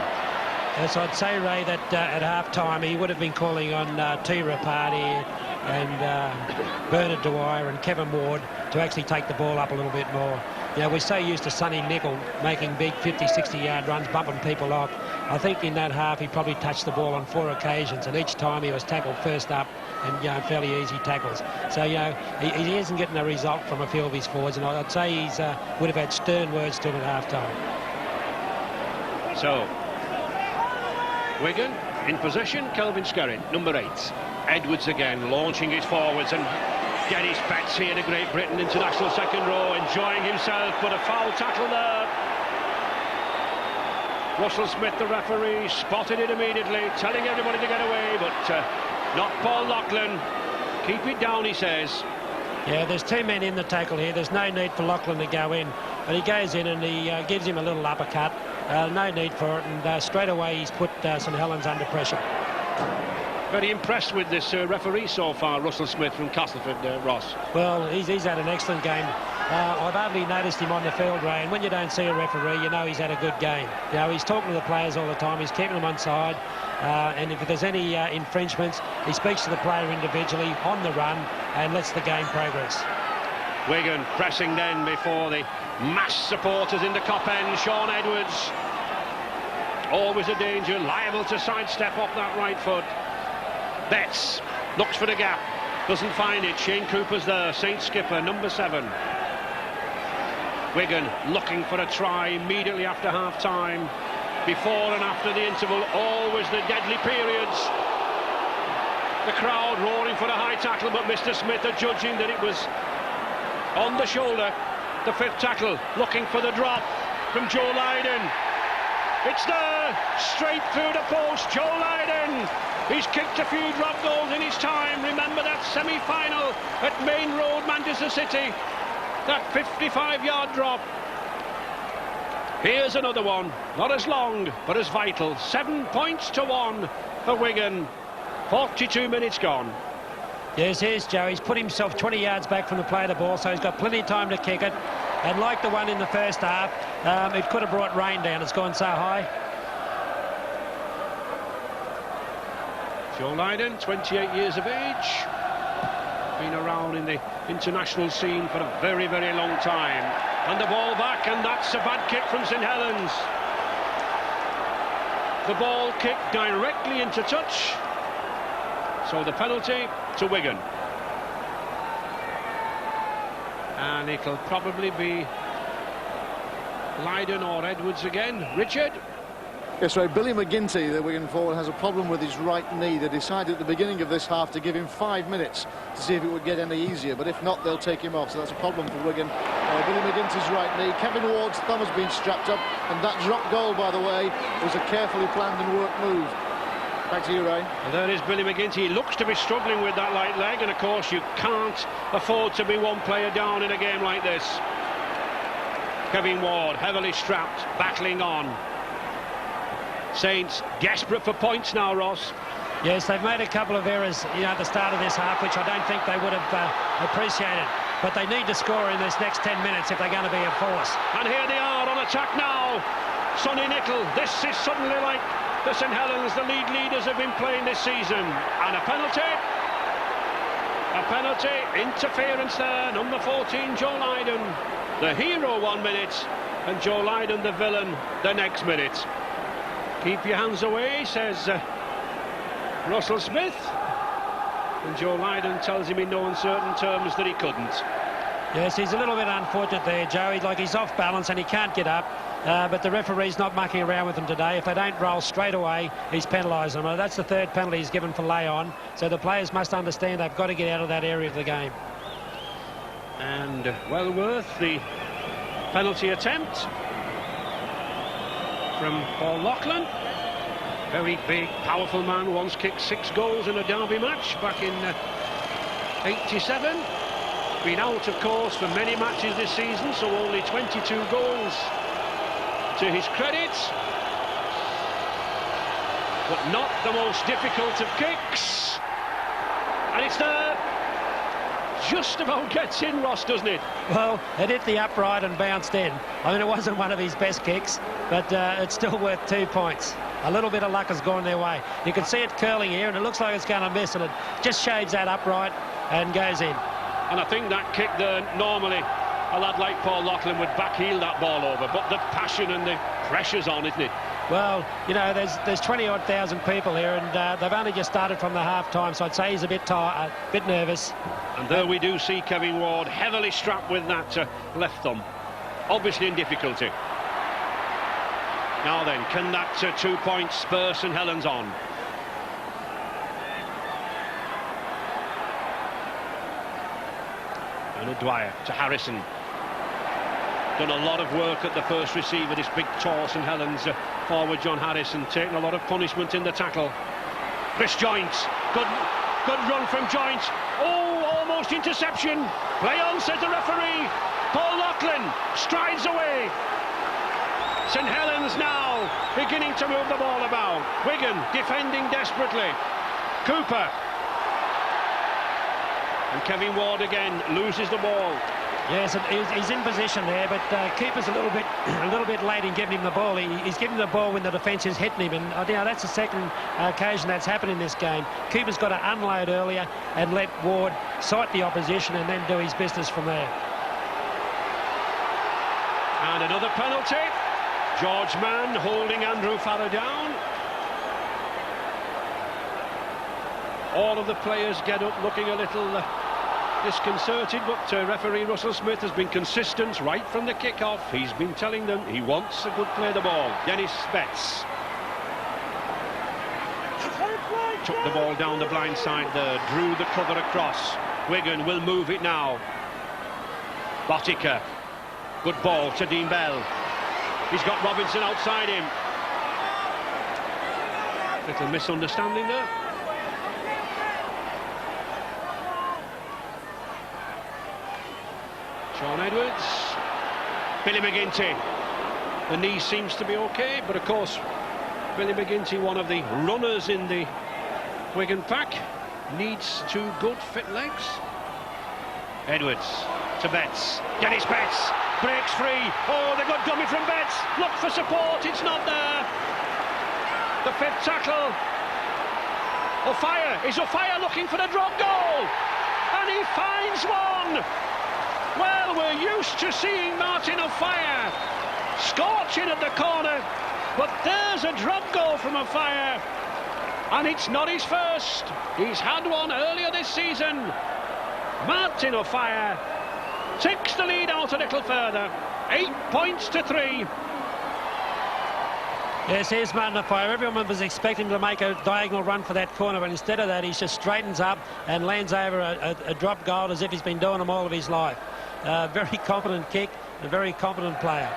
Speaker 6: Yes, I'd say, Ray, that at half-time he would have been calling on T. Rapati and Bernard Dwyer and Kevin Ward to actually take the ball up a little bit more. You know, we're so used to Sonny Nicol making big 50, 60-yard runs, bumping people off. I think in that half he probably touched the ball on 4 occasions, and each time he was tackled first up, and you know, fairly easy tackles. So you know, he isn't getting a result from a few of his forwards, and I'd say he's would have had stern words to him at half-time.
Speaker 1: So, Wigan in possession. Kelvin Skerrin, number 8. Edwards again, launching his forwards, and Dennis Betts here, the Great Britain international second row, enjoying himself, but a foul tackle there. Russell Smith, the referee, spotted it immediately, telling everybody to get away, but not Paul Lachlan. Keep it down, he says.
Speaker 6: Yeah, there's 2 men in the tackle here. There's no need for Lachlan to go in, but he goes in and he gives him a little uppercut. No need for it, and straight away he's put St Helens under pressure.
Speaker 1: Very impressed with this referee so far, Russell Smith from Castleford, Ross.
Speaker 6: Well, he's had an excellent game. I've hardly noticed him on the field, Ray, and when you don't see a referee, you know he's had a good game. You know, he's talking to the players all the time, he's keeping them on side, and if there's any infringements, he speaks to the player individually on the run and lets the game progress.
Speaker 1: Wigan pressing then before the mass supporters in the Cop end. Sean Edwards, always a danger, liable to sidestep off that right foot. Betts looks for the gap, doesn't find it. Shane Cooper's there, Saint skipper, number 7. Wigan looking for a try immediately after half-time. Before and after the interval, always the deadly periods. The crowd roaring for a high tackle, but Mr. Smith adjudging that it was on the shoulder. The 5th tackle, looking for the drop from Joe Lydon. It's there, straight through the post. Joe Lydon, he's kicked a few drop goals in his time. Remember that semi-final at Main Road, Manchester City. That 55-yard drop. Here's another one, not as long, but as vital. 7 points to 1 for Wigan. 42 minutes gone.
Speaker 6: Yes, here's Joe. He's put himself 20 yards back from the play of the ball, so he's got plenty of time to kick it. And like the one in the first half, it could have brought rain down. It's gone so high.
Speaker 1: Joe Lydon, 28 years of age. Been around in the international scene for a very, very long time. And the ball back, and that's a bad kick from St Helens. The ball kicked directly into touch. So the penalty to Wigan. And it'll probably be Lydon or Edwards again. Richard?
Speaker 5: Yes, right. Billy McGinty, the Wigan forward, has a problem with his right knee. They decided at the beginning of this half to give him 5 minutes to see if it would get any easier, but if not, they'll take him off. So that's a problem for Wigan. Billy McGinty's right knee. Kevin Ward's thumb has been strapped up, and that drop goal, by the way, was a carefully planned and worked move. Back to you, Ray.
Speaker 1: And there is Billy McGinty. He looks to be struggling with that right leg, and of course you can't afford to be one player down in a game like this. Kevin Ward, heavily strapped, battling on. Saints desperate for points now, Ross.
Speaker 6: Yes, they've made a couple of errors, you know, at the start of this half, which I don't think they would have appreciated. But they need to score in this next 10 minutes if they're going to be a force.
Speaker 1: And here they are on attack now. Sonny Nicol. This is suddenly like the St Helens, the league leaders have been playing this season. And a penalty. A penalty. Interference there. Number 14, Joe Lydon. The hero 1 minute, and Joe Lydon, the villain, the next minute. Keep your hands away, says Russell Smith. And Joe Lydon tells him in no uncertain terms that he couldn't.
Speaker 6: Yes, he's a little bit unfortunate there, Joe. He's off balance and he can't get up. But the referee's not mucking around with him today. If they don't roll straight away, he's penalised them. That's the 3rd penalty he's given for lay-on. So the players must understand they've got to get out of that area of the game.
Speaker 1: And well worth the penalty attempt from Paul Lachlan. Very big, powerful man. Once kicked 6 goals in a derby match back in 87. Been out, of course, for many matches this season, so only 22 goals to his credit. But not the most difficult of kicks. And it's there. Just about gets in, Ross, doesn't it?
Speaker 6: Well, it hit the upright and bounced in. I mean, it wasn't one of his best kicks, but it's still worth 2 points. A little bit of luck has gone their way. You can see it curling here, and it looks like it's going to miss, and it just shades that upright and goes in.
Speaker 1: And I think that kick there normally a lad like Paul Loughlin would backheel that ball over, but the passion and the pressure's on, isn't it?
Speaker 6: Well, you know, there's 20-odd thousand people here, and they've only just started from the half-time, so I'd say he's a bit tired, a bit nervous.
Speaker 1: And there we do see Kevin Ward heavily strapped with that left thumb, obviously in difficulty. Now then, can that 2 points spur St Helens on? And Dwyer to Harrison. Done a lot of work at the first receiver, this big tall St Helens forward John Harrison, taking a lot of punishment in the tackle. Chris Joynt, good run from Joynt. Oh, almost interception. Play on, says the referee. Paul Loughlin strides away. St Helens now beginning to move the ball about. Wigan defending desperately. Cooper. And Kevin Ward again loses the ball.
Speaker 6: Yes, he's in position there, but Cooper's a little bit late in giving him the ball. He's giving the ball when the defence is hitting him, and you know, that's the second occasion that's happened in this game. Cooper's got to unload earlier and let Ward sight the opposition and then do his business from there.
Speaker 1: And another penalty. George Mann holding Andrew Farrer down. All of the players get up looking a little disconcerted, but referee Russell Smith has been consistent right from the kick-off. He's been telling them he wants a good play of the ball. Dennis Betts took the ball down the blind side there, drew the cover across. Wigan will move it now. Botica, good ball to Dean Bell. He's got Robinson outside him. Little misunderstanding there. Sean Edwards. Billy McGinty. The knee seems to be okay, but of course Billy McGinty, one of the runners in the Wigan pack, needs 2 good fit legs. Edwards to Betts. Dennis Betts breaks free. Oh, the good dummy from Betts. Look for support, it's not there. The 5th tackle. O'Fire. Is O'Fire looking for the drop goal? And he finds one. Well, we're used to seeing Martin O'Fire scorching at the corner, but there's a drop goal from O'Fire, and it's not his first. He's had one earlier this season. Martin O'Fire takes the lead out a little further. 8 points to 3.
Speaker 6: Yes, here's Martin O'Fire. Everyone was expecting to make a diagonal run for that corner, but instead of that, he just straightens up and lands over a drop goal as if he's been doing them all of his life. Very competent kick, a very competent player.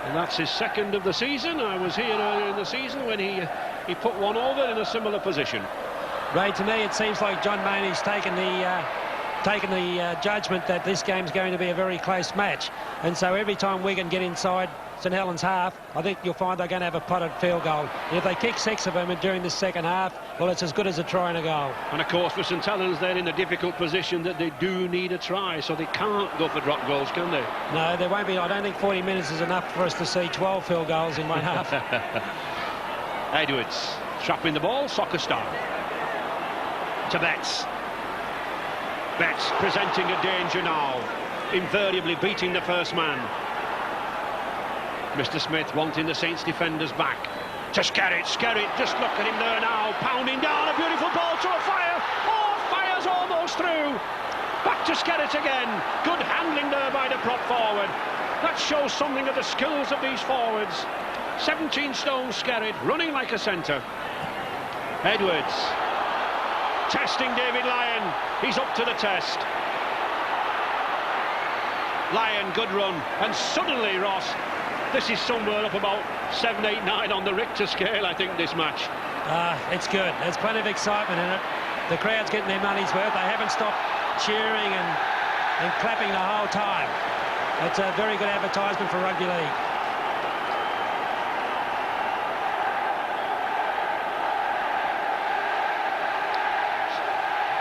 Speaker 1: And that's his 2nd of the season. I was here earlier in the season when he put one over in a similar position.
Speaker 6: Ray, to me, it seems like John Maney's taken the judgment that this game's going to be a very close match, and so every time Wigan get inside St Helens half, I think you'll find they're going to have a potted field goal. And if they kick 6 of them during the second half, well, it's as good as a try and a goal.
Speaker 1: And of course for St Helens, they're in a difficult position that they do need a try, so they can't go for drop goals, can they?
Speaker 6: No, there won't be. I don't think 40 minutes is enough for us to see 12 field goals in one half.
Speaker 1: Edwards trapping the ball, soccer style. To Betts. Betts presenting a danger now, invariably beating the first man. Mr Smith wanting the Saints defenders back. To Skerritt, just look at him there now, pounding down a beautiful ball to O'Fire. Oh, Fire's almost through. Back to Skerritt again. Good handling there by the prop forward. That shows something of the skills of these forwards. 17 stone Skerritt, running like a centre. Edwards. Testing David Lyon. He's up to the test. Lyon, good run. And suddenly, Ross, this is somewhere up about 7, 8, 9 on the Richter scale, I think, this match.
Speaker 6: It's good. There's plenty of excitement in it. The crowd's getting their money's worth. They haven't stopped cheering and clapping the whole time. It's a very good advertisement for rugby league.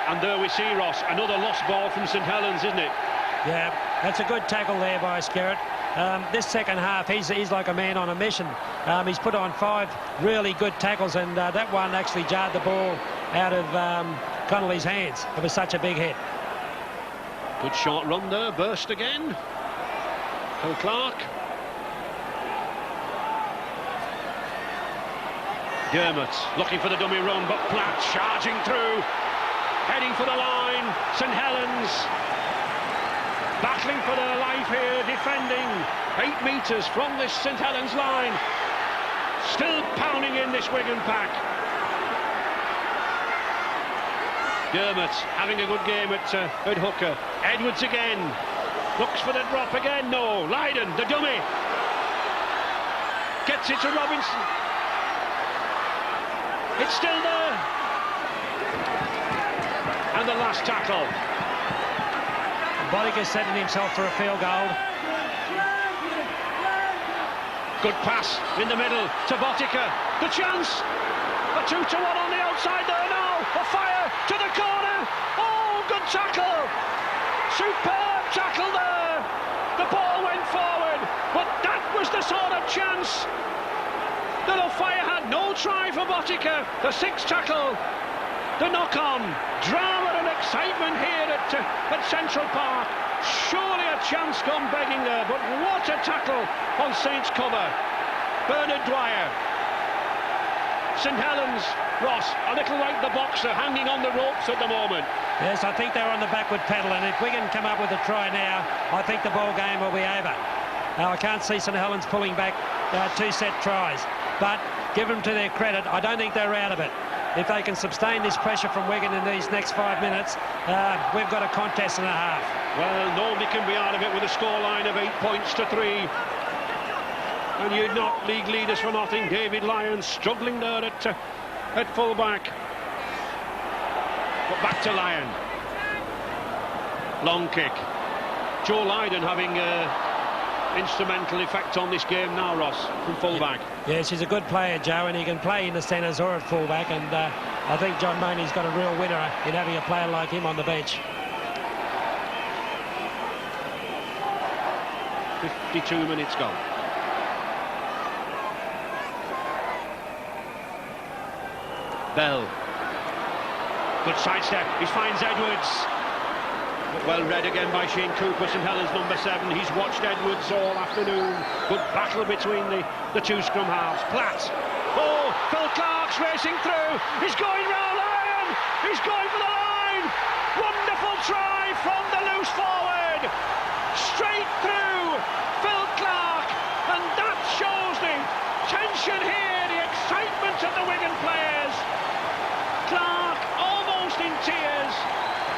Speaker 1: And there we see, Ross, another lost ball from St Helens, isn't it?
Speaker 6: Yeah, that's a good tackle there by Skerritt. This second half, he's like a man on a mission. He's put on 5 really good tackles, and that one actually jarred the ball out of Connolly's hands. It was such a big hit.
Speaker 1: Good short run there, burst again. Phil Clark. Dermot looking for the dummy run, but Platt charging through, heading for the line. St Helens battling for their life here, defending 8 metres from this St Helens line. Still pounding in this Wigan pack. Dermot having a good game at hooker. Edwards again. Looks for the drop again. No. Lydon, the dummy. Gets it to Robinson. It's still there. And the last tackle.
Speaker 6: Boddicker setting himself for a field goal.
Speaker 1: Good pass in the middle to Boddicker. The chance. A 2-1 on the outside there now. A fire to the corner. Oh, good tackle. Superb tackle there. The ball went forward, but that was the sort of chance that O'Fire had. No try for Boddicker. The 6th tackle. The knock-on. Drama and excitement here at Central Park. Surely a chance come begging there, but what a tackle on Saints cover. Bernard Dwyer. St Helens, Ross, a little like the boxer, hanging on the ropes at the moment.
Speaker 6: Yes, I think they're on the backward pedal, and if Wigan come up with a try now, I think the ball game will be over. Now, I can't see St Helens pulling back 2 set tries, but give them to their credit, I don't think they're out of it. If they can sustain this pressure from Wigan in these next 5 minutes, we've got a contest and a half.
Speaker 1: Well, nobody can be out of it with a scoreline of 8 points to 3. And you're not league leaders for nothing. David Lyon struggling there at full-back. But back to Lyon. Long kick. Joe Lydon having instrumental effect on this game now, Ross, from full-back.
Speaker 6: Yes, he's a good player, Joe, and he can play in the centres or at full-back, and I think John Mooney's got a real winner in having a player like him on the bench.
Speaker 1: 52 minutes gone. Bell. Good sidestep. He finds Edwards. Well read again by Shane Cooper, St Helens number 7. He's watched Edwards all afternoon. Good battle between the 2 scrum halves. Platt. Oh, Phil Clark's racing through. He's going round Lyon. He's going for the line. Wonderful try from the loose forward. Straight through Phil Clark. And that shows the tension here, the excitement of the Wigan players. Clark almost in tears.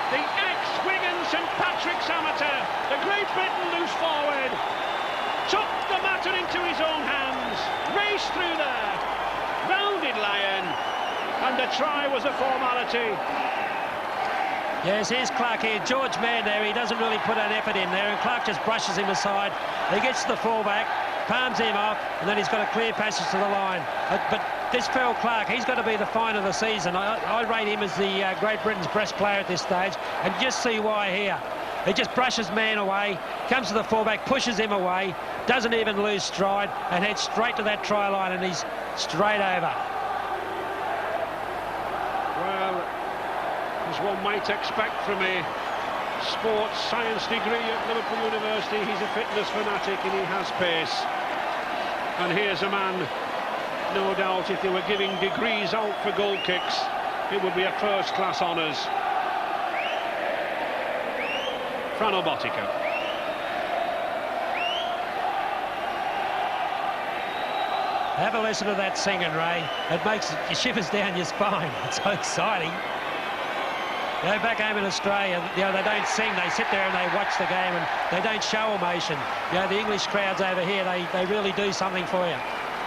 Speaker 1: The ex-Wigan St Patrick's amateur, the Great Britain loose forward, took the matter into his own hands, raced through there, rounded Lyon, and the try was a formality.
Speaker 6: Yes, here's Clark here. George Mann there, he doesn't really put an effort in there, and Clark just brushes him aside. He gets to the fullback, palms him off, and then he's got a clear passage to the line. But this Phil Clark, he's got to be the find of the season. I rate him as the Great Britain's best player at this stage, and just see why here. He just brushes Mann away, comes to the fullback, pushes him away, doesn't even lose stride, and heads straight to that try line, and he's straight over.
Speaker 1: Well, as one might expect from a sports science degree at Liverpool University, he's a fitness fanatic and he has pace. And here's a man, no doubt, if they were giving degrees out for goal kicks, it would be a first-class honours. Frano Boddicker.
Speaker 6: Have a listen to that singing, Ray. It makes you shivers down your spine. It's so exciting. You know, back home in Australia, you know, they don't sing, they sit there and they watch the game and they don't show emotion. You know, the English crowds over here, they really do something for you.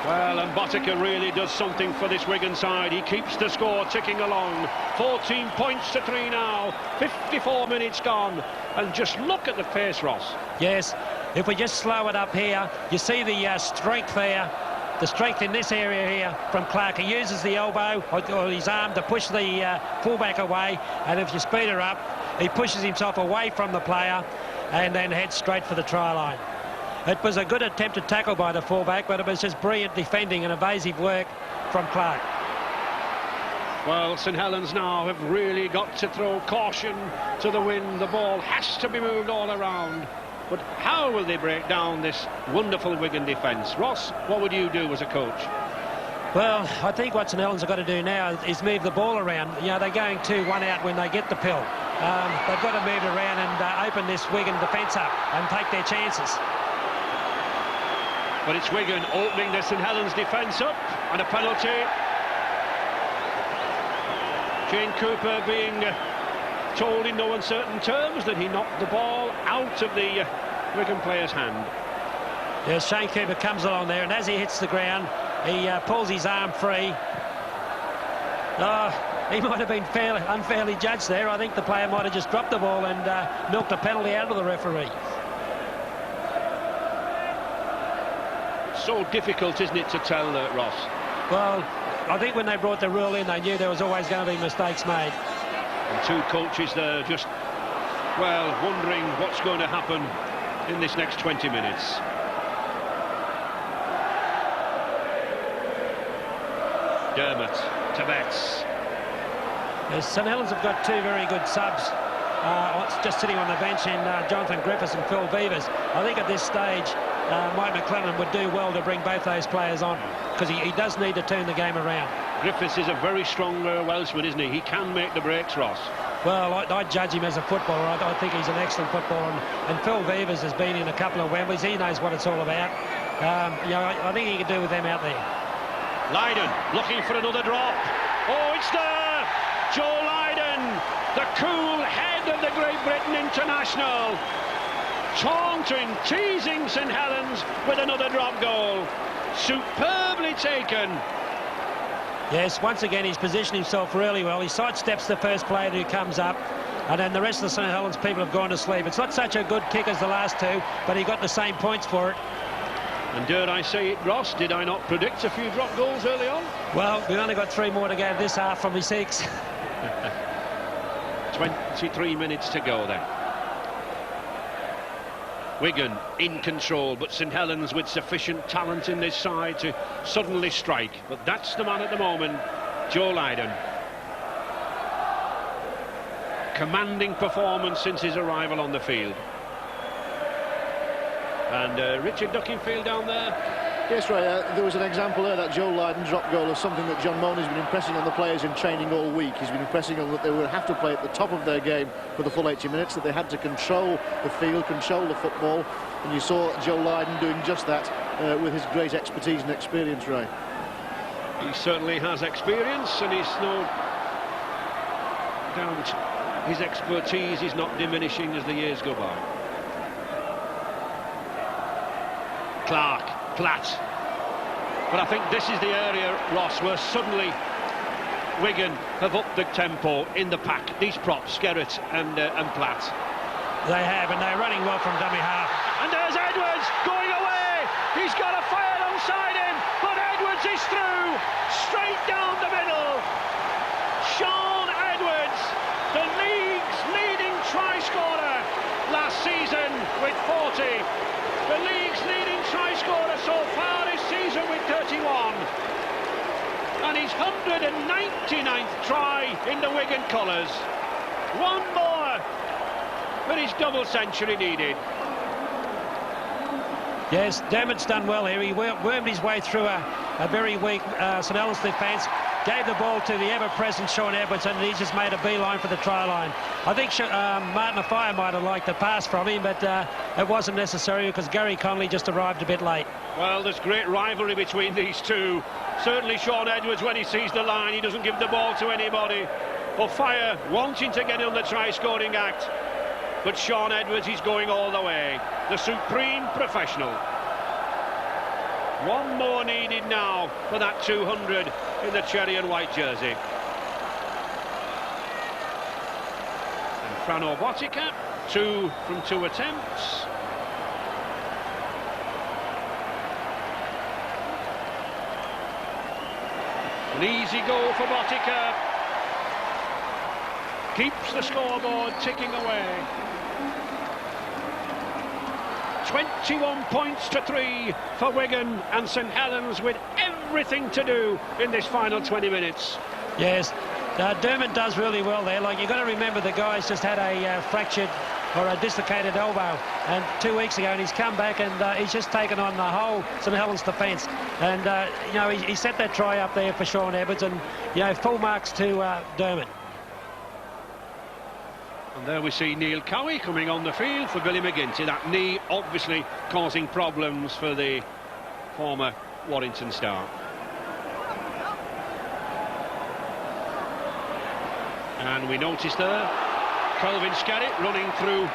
Speaker 1: Well, and Boddicker really does something for this Wigan side. He keeps the score ticking along. 14 points to 3 now. 54 minutes gone. And just look at the pace, Ross.
Speaker 6: Yes, if we just slow it up here, you see the strength there. The strength in this area here from Clark. He uses the elbow or his arm to push the fullback away, and if you speed her up, he pushes himself away from the player and then heads straight for the try line. It was a good attempted tackle by the fullback, but it was just brilliant defending and evasive work from Clark.
Speaker 1: Well, St Helens now have really got to throw caution to the wind. The ball has to be moved all around. But how will they break down this wonderful Wigan defence? Ross, what would you do as a coach?
Speaker 6: Well, I think what St Helens have got to do now is move the ball around. You know, they're going 2-1 out when they get the pill. They've got to move it around and open this Wigan defence up and take their chances.
Speaker 1: But it's Wigan opening the St Helens defence up, and a penalty. Jane Cooper being told in no uncertain terms that he knocked the ball out of the Wigan player's hand.
Speaker 6: Yes, Shane Cooper comes along there, and as he hits the ground, he pulls his arm free. He might have been unfairly judged there. I think the player might have just dropped the ball and milked a penalty out of the referee.
Speaker 1: So difficult, isn't it, to tell, Ross?
Speaker 6: Well, I think when they brought the rule in, they knew there was always going to be mistakes made.
Speaker 1: And two coaches there just, well, wondering what's going to happen in this next 20 minutes. Dermot to Betts.
Speaker 6: Yes, St Helens have got two very good subs just sitting on the bench in Jonathan Griffiths and Phil Beavers. I think at this stage Mike McLennan would do well to bring both those players on, because he does need to turn the game around. Griffiths is a very strong Welshman, isn't he? He can make the breaks, Ross. Well, I judge him as a footballer. I think he's an excellent footballer, and Phil Beavers has been in a couple of Wemblies. He knows what it's all about. You know, I think he can do with them out there. Lydon looking for another drop. Oh, it's there! Joe Lydon, the cool head of the Great Britain international, taunting, teasing St Helens with another drop goal. Superbly taken. Yes, once again he's positioned himself really well. He sidesteps the first player who comes up, and then the rest of the St Helens people have gone to sleep. It's not such a good kick as the last two, but he got the same points for it. And dare I say it, Ross, did I not predict a few drop goals early on? Well, we've only got 3 more to go this half from the 6. 23 minutes to go then. Wigan in control, but St Helens with sufficient talent in this side to suddenly strike. But that's the man at the moment, Joe Lydon. Commanding performance since his arrival on the field. And Richard Duckingfield down there.
Speaker 5: Yes, Ray, there was an example there, that Joe Lydon drop goal, of something that John Mooney's been impressing on the players in training all week. He's been impressing on that they would have to play at the top of their game for the full 80 minutes, that they had to control the field, control the football, and you saw Joe Lydon doing just that with his great expertise and experience, Ray.
Speaker 1: He certainly has experience, and he's no doubt his expertise is not diminishing as the years go by. Clark, Platt. But I think this is the area, Ross, where suddenly Wigan have upped the tempo in the pack. These props, Skerritt and Platt. They have, and they're running well from dummy half. And there's Edwards going away. He's got a fire onside him, but Edwards is through, straight down the middle. Sean Edwards, the league's leading try scorer last season with 40. The league's leading try scorer so far this season with 31. And his 199th try in the Wigan colours. One more for his double century needed. Yes, Dermot's done well here. He wormed his way through a very weak St Helens defence, gave the ball to the ever-present Sean Edwards, and he's just made a beeline for the try line. I think Martin Afire might have liked the pass from him, but it wasn't necessary because Gary Connolly just arrived a bit late. Well, there's great rivalry between these two. Certainly Sean Edwards, when he sees the line, he doesn't give the ball to anybody. Afire wanting to get in the try-scoring act, but Sean Edwards, he's going all the way. The supreme professional. One more needed now for that 200 in the cherry and white jersey. And Frano Botica, 2 from 2 attempts. An easy goal for Botica. Keeps the scoreboard ticking away. 21 points to 3 for Wigan, and St Helens with everything to do in this final 20 minutes. Yes, Dermot does really well there. Like, you've got to remember the guy's just had a fractured
Speaker 6: or a dislocated elbow. And 2 weeks ago, and he's come back and he's just taken on the whole St Helens defence. And, you know, he set that try up there for Sean Edwards, and, you know, full marks to Dermot.
Speaker 1: And there we see Neil Cowie coming on the field for Billy McGinty. That knee obviously causing problems for the former Warrington star. And we noticed there Kelvin Scarrett running through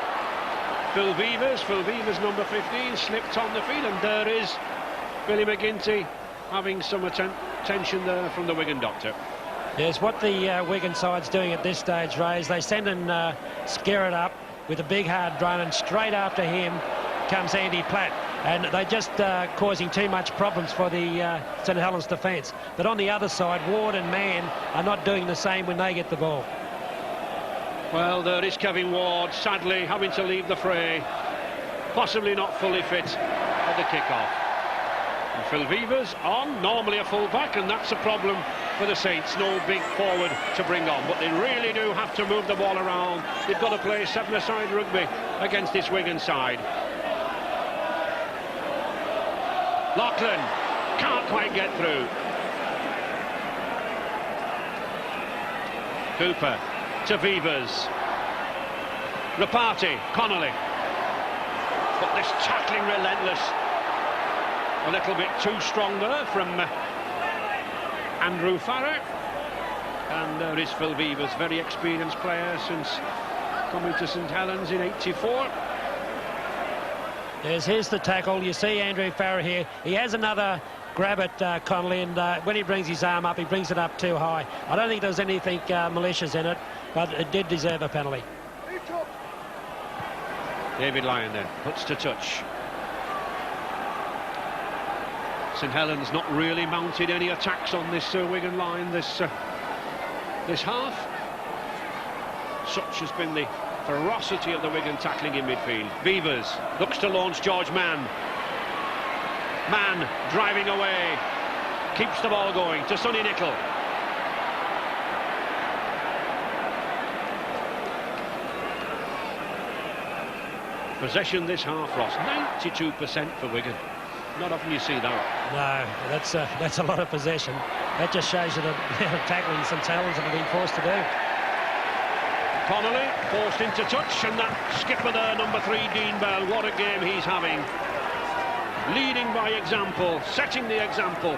Speaker 1: Phil Beavers. Phil Beavers, number 15, slipped on the field, and there is Billy McGinty having some attention there from the Wigan doctor.
Speaker 6: Yes, what the Wigan side's doing at this stage, Ray, is they send in Scarrett up with a big hard run, and straight after him comes Andy Platt. And they're just causing too much problems for the St Helens defence. But on the other side, Ward and Mann are not doing the same when they get the ball.
Speaker 1: Well, there is Kevin Ward, sadly having to leave the fray, possibly not fully fit at the kick-off. And Phil Beavers on, normally a full-back, and that's a problem for the Saints. No big forward to bring on, but they really do have to move the ball around. They've got to play seven-a-side rugby against this Wigan side. Lachlan can't quite get through. Cooper to Beavers. Rapati, Connolly. But this tackling relentless. A little bit too strong there from Andrew Farrer. And there is Phil Beavers, very experienced player since coming to St Helens in '84.
Speaker 6: Yes, here's the tackle. You see Andrew Farrer here. He has another grab at Connolly, and when he brings his arm up, he brings it up too high. I don't think there was anything malicious in it, but it did deserve a penalty.
Speaker 1: David Lyon then puts to touch. St Helens not really mounted any attacks on this Wigan line this half. Such has been the ferocity of the Wigan tackling in midfield. Beavers looks to launch George Mann. Mann driving away, keeps the ball going to Sonny Nicol. Possession this half, Ross, 92% for Wigan. Not often you see that.
Speaker 6: No, that's a lot of possession. That just shows you the tackling St Helens have been forced to do.
Speaker 1: Connolly forced into touch, and that skipper there, number 3, Dean Bell, what a game he's having. Leading by example, setting the example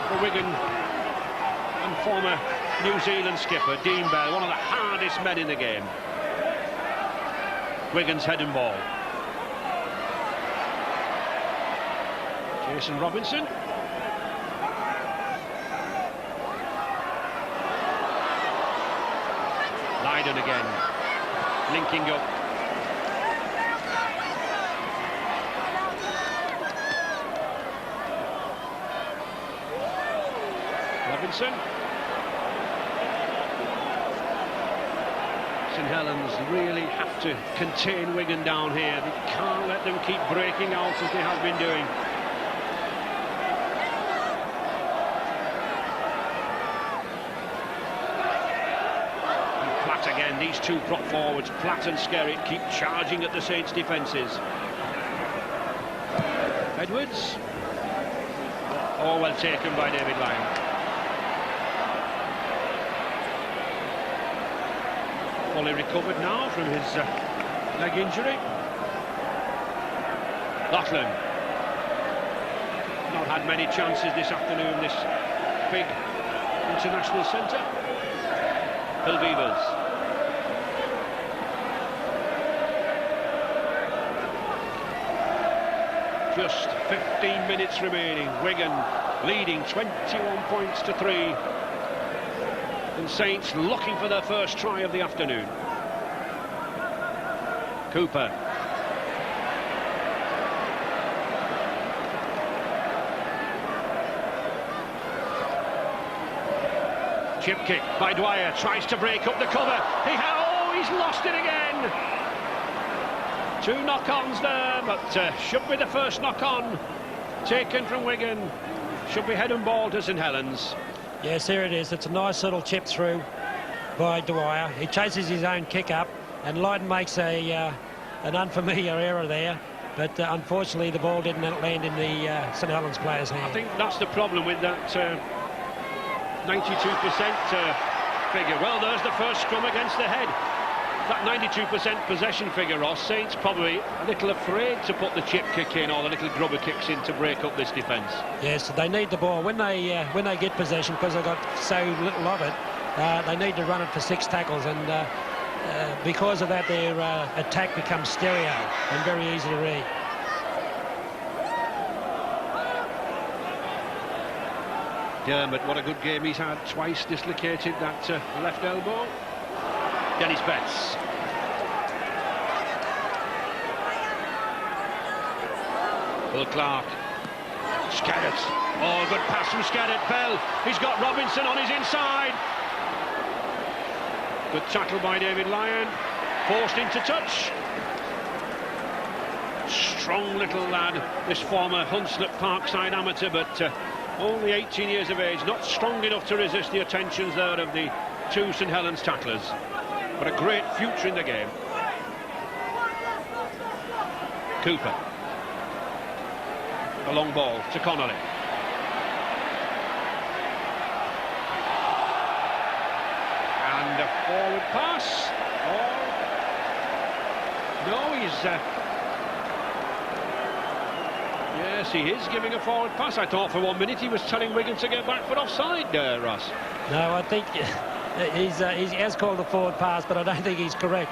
Speaker 1: for Wigan, and former New Zealand skipper Dean Bell, one of the hardest men in the game. Wigan's head and ball. Jason Robinson. Lydon again, linking up. Robinson. St Helens really have to contain Wigan down here. They can't let them keep breaking out as they have been doing. Again, these two prop forwards, Platt and Skerritt, keep charging at the Saints' defences. Edwards. Oh, well taken by David Lyon. Fully recovered now from his leg injury. Lachlan. Not had many chances this afternoon, this big international centre. Phil Beavers. Just 15 minutes remaining. Wigan leading 21 points to 3. And Saints looking for their first try of the afternoon. Cooper. Chip kick by Dwyer. Tries to break up the cover. He's lost it again. 2 knock-ons there, but should be the first knock-on taken from Wigan. Should be head and ball to St Helens.
Speaker 6: Yes, here it is. It's a nice little chip through. by Dwyer. He chases his own kick up, and Lydon makes an unfamiliar error there. But unfortunately, the ball didn't land in the St Helens player's hand.
Speaker 1: I think that's the problem with that 92% figure. Well, there's the first scrum against the head. That 92% possession figure, Ross, Saints probably a little afraid to put the chip kick in or the little grubber kicks in to break up this defence.
Speaker 6: Yes, they need the ball. When they get possession, because they've got so little of it, they need to run it for 6 tackles, and because of that, their attack becomes stereo and very easy to read.
Speaker 1: Dermot, what a good game he's had. Twice dislocated that left elbow. Dennis Betts. Will Clark. Scaddert. Oh, good pass from Scaddert. Bell. He's got Robinson on his inside. Good tackle by David Lyon. Forced into touch. Strong little lad, this former Hunslet Parkside amateur, but only 18 years of age. Not strong enough to resist the attentions there of the 2 St Helens tacklers. But a great future in the game. Cooper. A long ball to Connolly. And a forward pass. Oh. No, he's... yes, he is giving a forward pass. I thought for 1 minute he was telling Wigan to get back for offside, Ross.
Speaker 6: No, I think he has called a forward pass, but I don't think he's correct.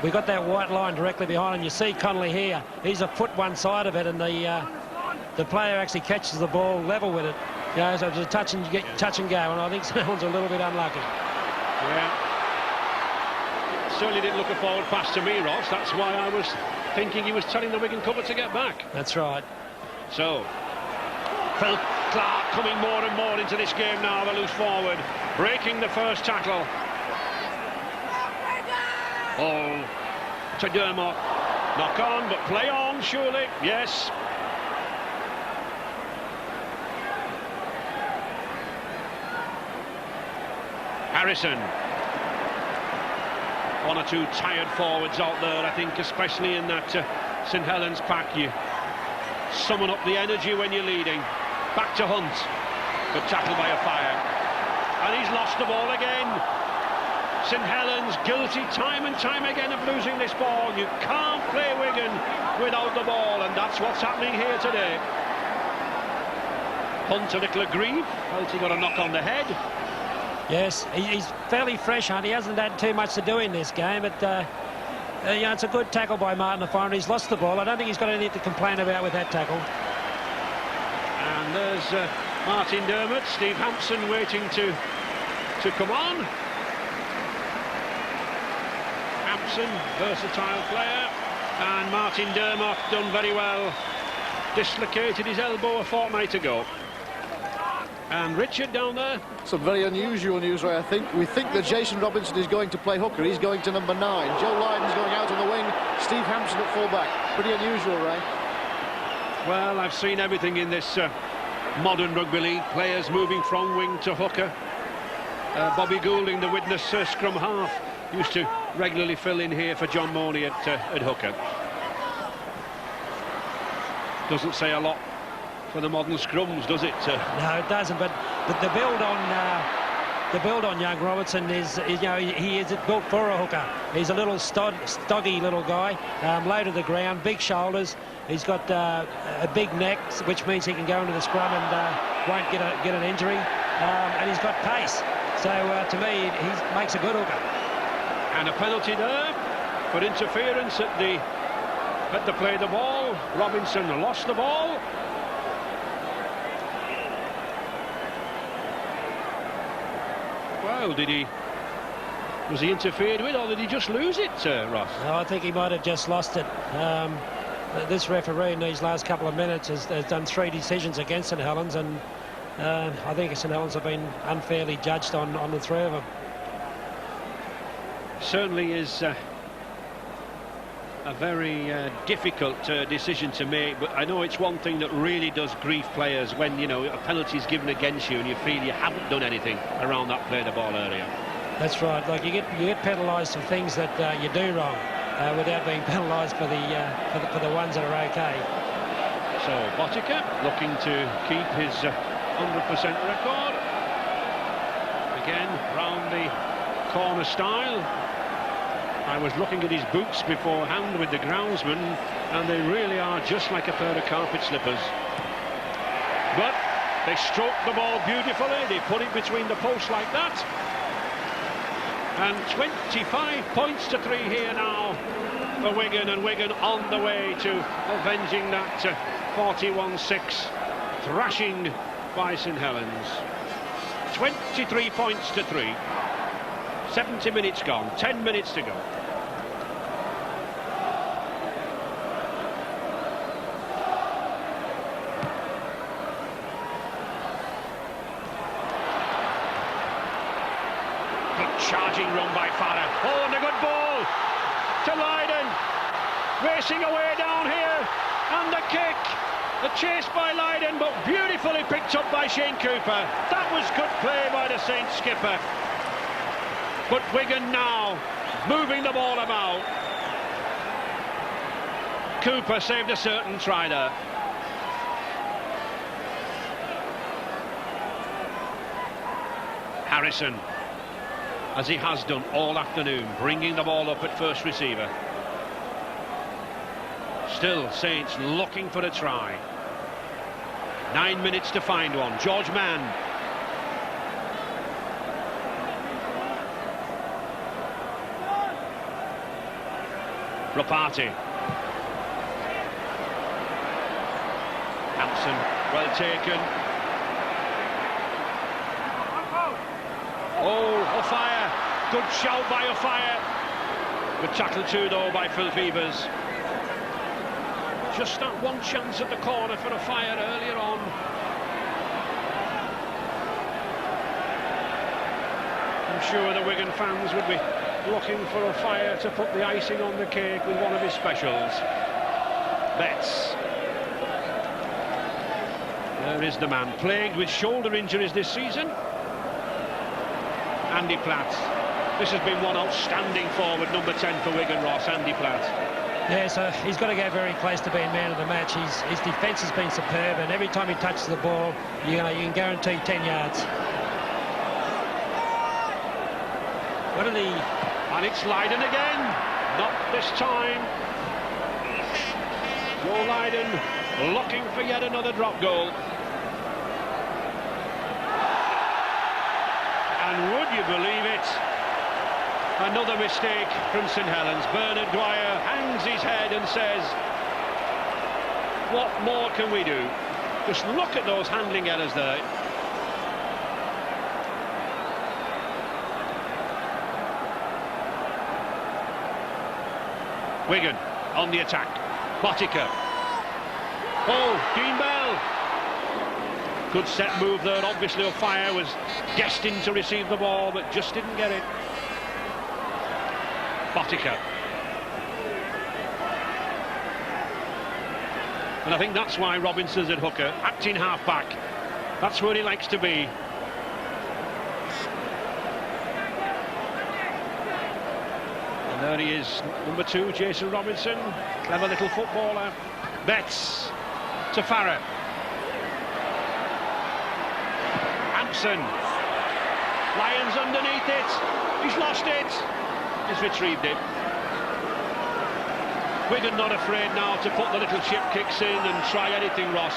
Speaker 6: We got that white line directly behind, and you see Connolly here. He's a foot one side of it, and the player actually catches the ball level with it. You know, so it's a touch and go, and I think someone's a little bit unlucky.
Speaker 1: Yeah. Certainly didn't look a forward pass to me, Ross. That's why I was thinking he was telling the Wigan cover to get back.
Speaker 6: That's right.
Speaker 1: So, Phil Clark coming more and more into this game now, the loose forward, breaking the first tackle. Oh, to Dermot. Knock on, but play on, surely. Yes. Harrison. 1 or 2 tired forwards out there, I think, especially in that St Helens pack. You summon up the energy when you're leading. Back to Hunt. Good tackle by Afire. And he's lost the ball again. St Helens guilty time and time again of losing this ball. You can't play Wigan without the ball, and that's what's happening here today. Hunt a little aggrieved. Felt he got a knock on the head.
Speaker 6: Yes, he's fairly fresh, Hunt. He hasn't had too much to do in this game, but yeah, it's a good tackle by Martin Afire. He's lost the ball. I don't think he's got anything to complain about with that tackle.
Speaker 1: And there's Martin Dermot, Steve Hampson waiting to come on. Hampson, versatile player, and Martin Dermot done very well. Dislocated his elbow a fortnight ago. And Richard down there.
Speaker 5: Some very unusual news, Ray, I think. We think that Jason Robinson is going to play hooker. He's going to number 9. Joe Lydon's going out on the wing. Steve Hampson at full-back. Pretty unusual, Ray.
Speaker 1: Well, I've seen everything in this modern rugby league. Players moving from wing to hooker. Bobby Goulding, the witness scrum half, used to regularly fill in here for John Mooney at hooker. Doesn't say a lot for the modern scrums, does it?
Speaker 6: No, it doesn't. But the build on young Robertson is you know, he is built for a hooker. He's a little stodgy little guy, low to the ground, big shoulders. He's got a big neck, which means he can go into the scrum and won't get an injury. And he's got pace. So to me, he makes a good hooker.
Speaker 1: And a penalty there for interference at the play of the ball. Robinson lost the ball. Well, was he interfered with, or did he just lose it, Ross?
Speaker 6: No, I think he might have just lost it. This referee in these last couple of minutes has done 3 decisions against St Helens, and I think St Helens have been unfairly judged on the 3 of them.
Speaker 1: Certainly is a very difficult decision to make, but I know it's one thing that really does grief players when, you know, a penalty is given against you and you feel you haven't done anything around that play the ball area.
Speaker 6: That's right. Like you get penalised for things that you do wrong without being penalised for the ones that are okay.
Speaker 1: So Botica looking to keep his 100% record. Again, round the corner style. I was looking at his boots beforehand with the groundsman, and they really are just like a pair of carpet slippers. But they stroke the ball beautifully. They put it between the posts like that. And 25 points to 3 here now for Wigan, and Wigan on the way to avenging that 41-6 thrashing by St Helens. 23 points to 3. 70 minutes gone, 10 minutes to go. Good charging run by Farah. Oh, and a good ball to Lydon. Racing away down here. And the kick. The chase by Lydon, but beautifully picked up by Shane Cooper. That was good play by the Saints skipper. But Wigan now moving the ball about. Cooper saved a certain try there. Harrison, as he has done all afternoon, bringing the ball up at first receiver. Still Saints looking for a try. 9 minutes to find one. George Mann. Rapati. Hampson, well taken. Oh, O'Fire. Good shout by O'Fire. Good tackle too, though, by Phil Beavers. Just that one chance at the corner for O'Fire earlier on. I'm sure the Wigan fans would be looking for O'Fire to put the icing on the cake with one of his specials. Betts. There is the man, plagued with shoulder injuries this season. Andy Platt. This has been one outstanding forward, number 10 for Wigan, Ross, Andy Platt.
Speaker 6: Yeah, so he's got to go very close to being man of the match. His defence has been superb, and every time he touches the ball, you can guarantee 10 yards. What are the...
Speaker 1: And it's Lydon again. Not this time. Joe Lydon looking for yet another drop goal. And would you believe it? Another mistake from St Helens. Bernard Dwyer hangs his head and says, what more can we do? Just look at those handling errors there. Wigan on the attack. Botica. Oh, Dean Bell. Good set move there. Obviously O'Fire was destined to receive the ball, but just didn't get it. Botica. And I think that's why Robinson's at hooker, acting half-back. That's where he likes to be. And there he is, number 2, Jason Robinson. Clever little footballer. Betts to Farah. Hampson. Lyons underneath it. He's lost it. He's retrieved it. Wigan not afraid now to put the little chip kicks in and try anything, Ross.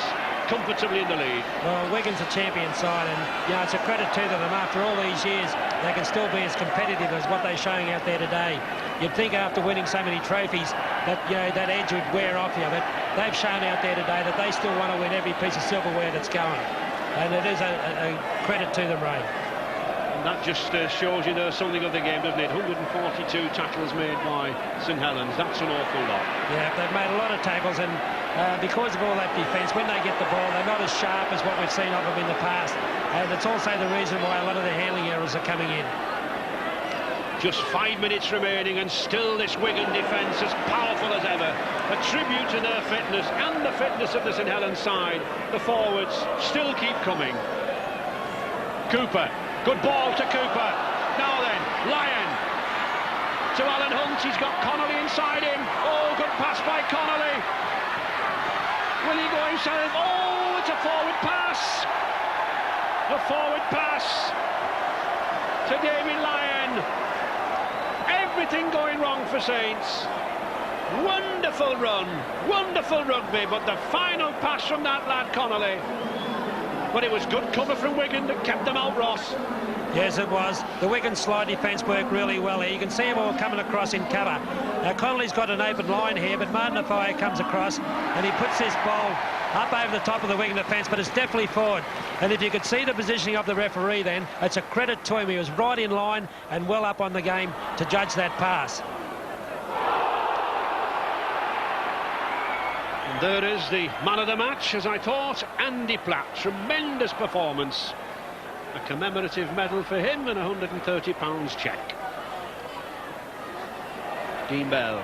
Speaker 1: Comfortably in the lead. Well, Wigan's a champion side, and it's a credit to them. After all these years, they can still be as competitive as what they're showing out there today. You'd think after winning so many trophies that that edge would wear off you, but they've shown out there today that they still want to win every piece of silverware that's going, and it is a credit to them, Ray. And that just shows you there's something of the game, doesn't it? 142 tackles made by St Helens. That's an awful lot. Yeah, they've made a lot of tackles, and because of all that defence, when they get the ball, they're not as sharp as what we've seen of them in the past. And it's also the reason why a lot of the handling errors are coming in. Just 5 minutes remaining, and still this Wigan defence as powerful as ever. A tribute to their fitness and the fitness of the St Helens side. The forwards still keep coming. Cooper. Good ball to Cooper. Now then, Lyon to Alan Hunt. He's got Connolly inside him. Oh, good pass by Connolly. Will he go inside him? Oh, it's a forward pass. A forward pass to David Lyon. Everything going wrong for Saints. Wonderful run, wonderful rugby, but the final pass from that lad Connolly. But it was good cover from Wigan that kept them out, Ross.
Speaker 6: Yes, it was. The Wigan slide defence worked really well here. You can see them all coming across in cover. Now, Connolly's got an open line here, but Martin Afai comes across and he puts this ball up over the top of the Wigan defence, but it's definitely forward. And if you could see the positioning of the referee then, it's a credit to him. He was right in line and well up on the game to judge that pass.
Speaker 1: And there is the man of the match, as I thought, Andy Platt. Tremendous performance. A commemorative medal for him and a £130 cheque. Dean Bell.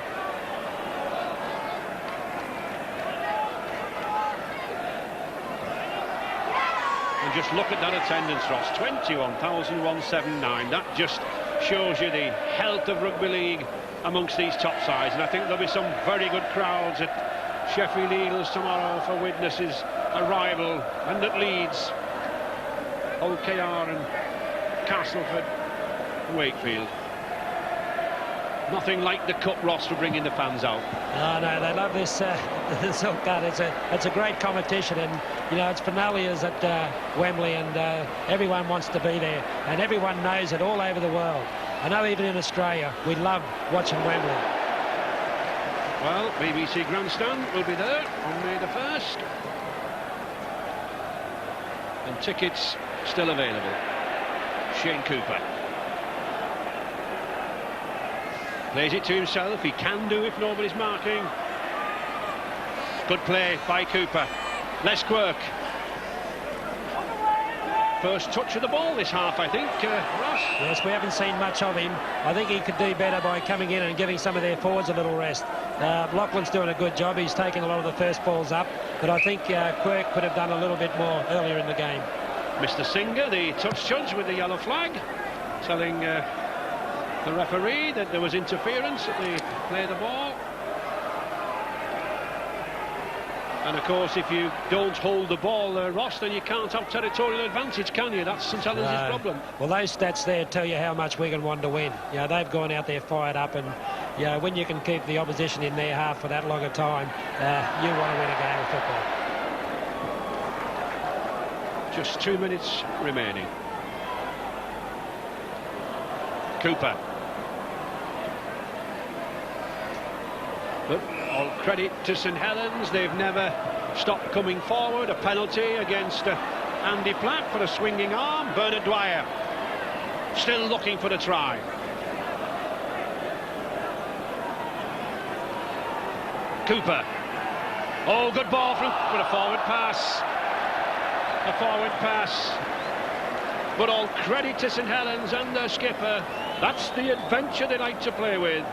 Speaker 1: And just look at that attendance, Ross. 21,179. That just shows you the health of rugby league amongst these top sides. And I think there'll be some very good crowds at Sheffield Eagles tomorrow for Widnes's arrival, and at Leeds, OKR and Castleford, Wakefield. Nothing like the Cup, Ross, for bringing the fans out.
Speaker 6: Oh, no, they love this silk cut. It's a great competition, and you know, it's finales at Wembley, and everyone wants to be there, and everyone knows it all over the world. I know even in Australia we love watching Wembley.
Speaker 1: Well, BBC Grandstand will be there on May the 1st, and tickets still available. Shane Cooper plays it to himself. He can do if nobody's marking. Good play by Cooper. Les Quirk. First touch of the ball this half, I think, Ross.
Speaker 6: Yes, we haven't seen much of him. I think he could do better by coming in and giving some of their forwards a little rest. Lachlan's doing a good job. He's taking a lot of the first balls up, but I think Quirk could have done a little bit more earlier in the game.
Speaker 1: Mr. Singer, the touch judge with the yellow flag, telling the referee that there was interference at the play of the ball. And of course, if you don't hold the ball, Ross, then you can't have territorial advantage, can you? That's St Helens' problem.
Speaker 6: Well, those stats there tell you how much Wigan wanted to win. You know, they've gone out there fired up, and you know, when you can keep the opposition in their half for that long a time, you want to win a game of football.
Speaker 1: Just 2 minutes remaining. Cooper. But all credit to St Helens, they've never stopped coming forward. A penalty against Andy Platt for a swinging arm. Bernard Dwyer still looking for the try. Cooper. Oh, good ball for a forward pass. A forward pass. But all credit to St Helens and their skipper. That's the adventure they like to play with.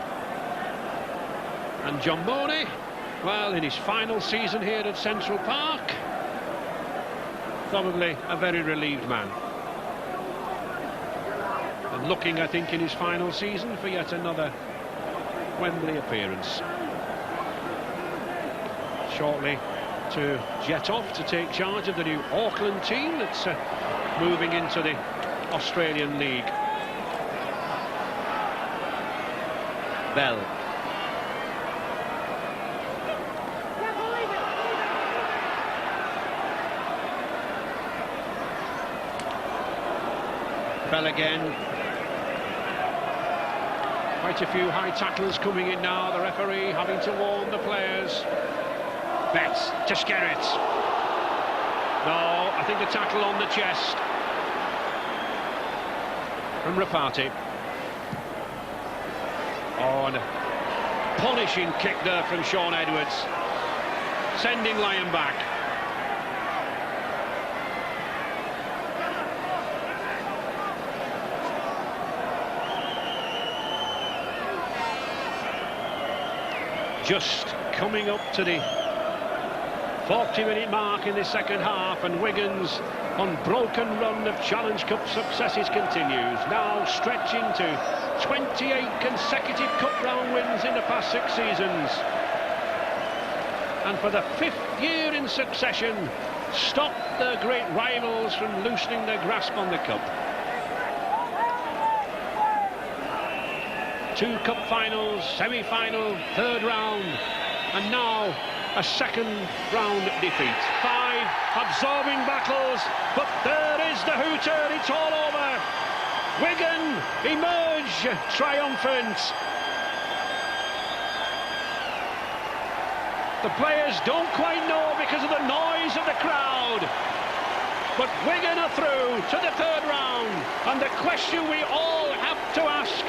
Speaker 1: And John Mooney, well, in his final season here at Central Park, probably a very relieved man. And looking, I think, in his final season for yet another Wembley appearance. Shortly to jet off to take charge of the new Auckland team that's moving into the Australian League. Bell. Bell again. Quite a few high tacklers coming in now. The referee having to warn the players. Betts to Skerritt. No, I think a tackle on the chest from Rapati. Oh, and a punishing kick there from Sean Edwards, sending Lyon back. Just coming up to the 40-minute mark in the second half, and Wigan's unbroken run of Challenge Cup successes continues, now stretching to 28 consecutive Cup round wins in the past 6 seasons. And for the 5th year in succession, stopped their great rivals from loosening their grasp on the Cup. 2 Cup finals, semi-final, 3rd round, and now a 2nd round defeat. 5 absorbing battles, but there is the hooter, it's all over. Wigan emerge triumphant. The players don't quite know because of the noise of the crowd. But Wigan are through to the 3rd round. And the question we all have to ask,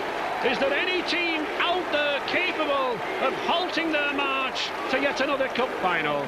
Speaker 1: is there any team out there capable of halting their march to yet another cup final?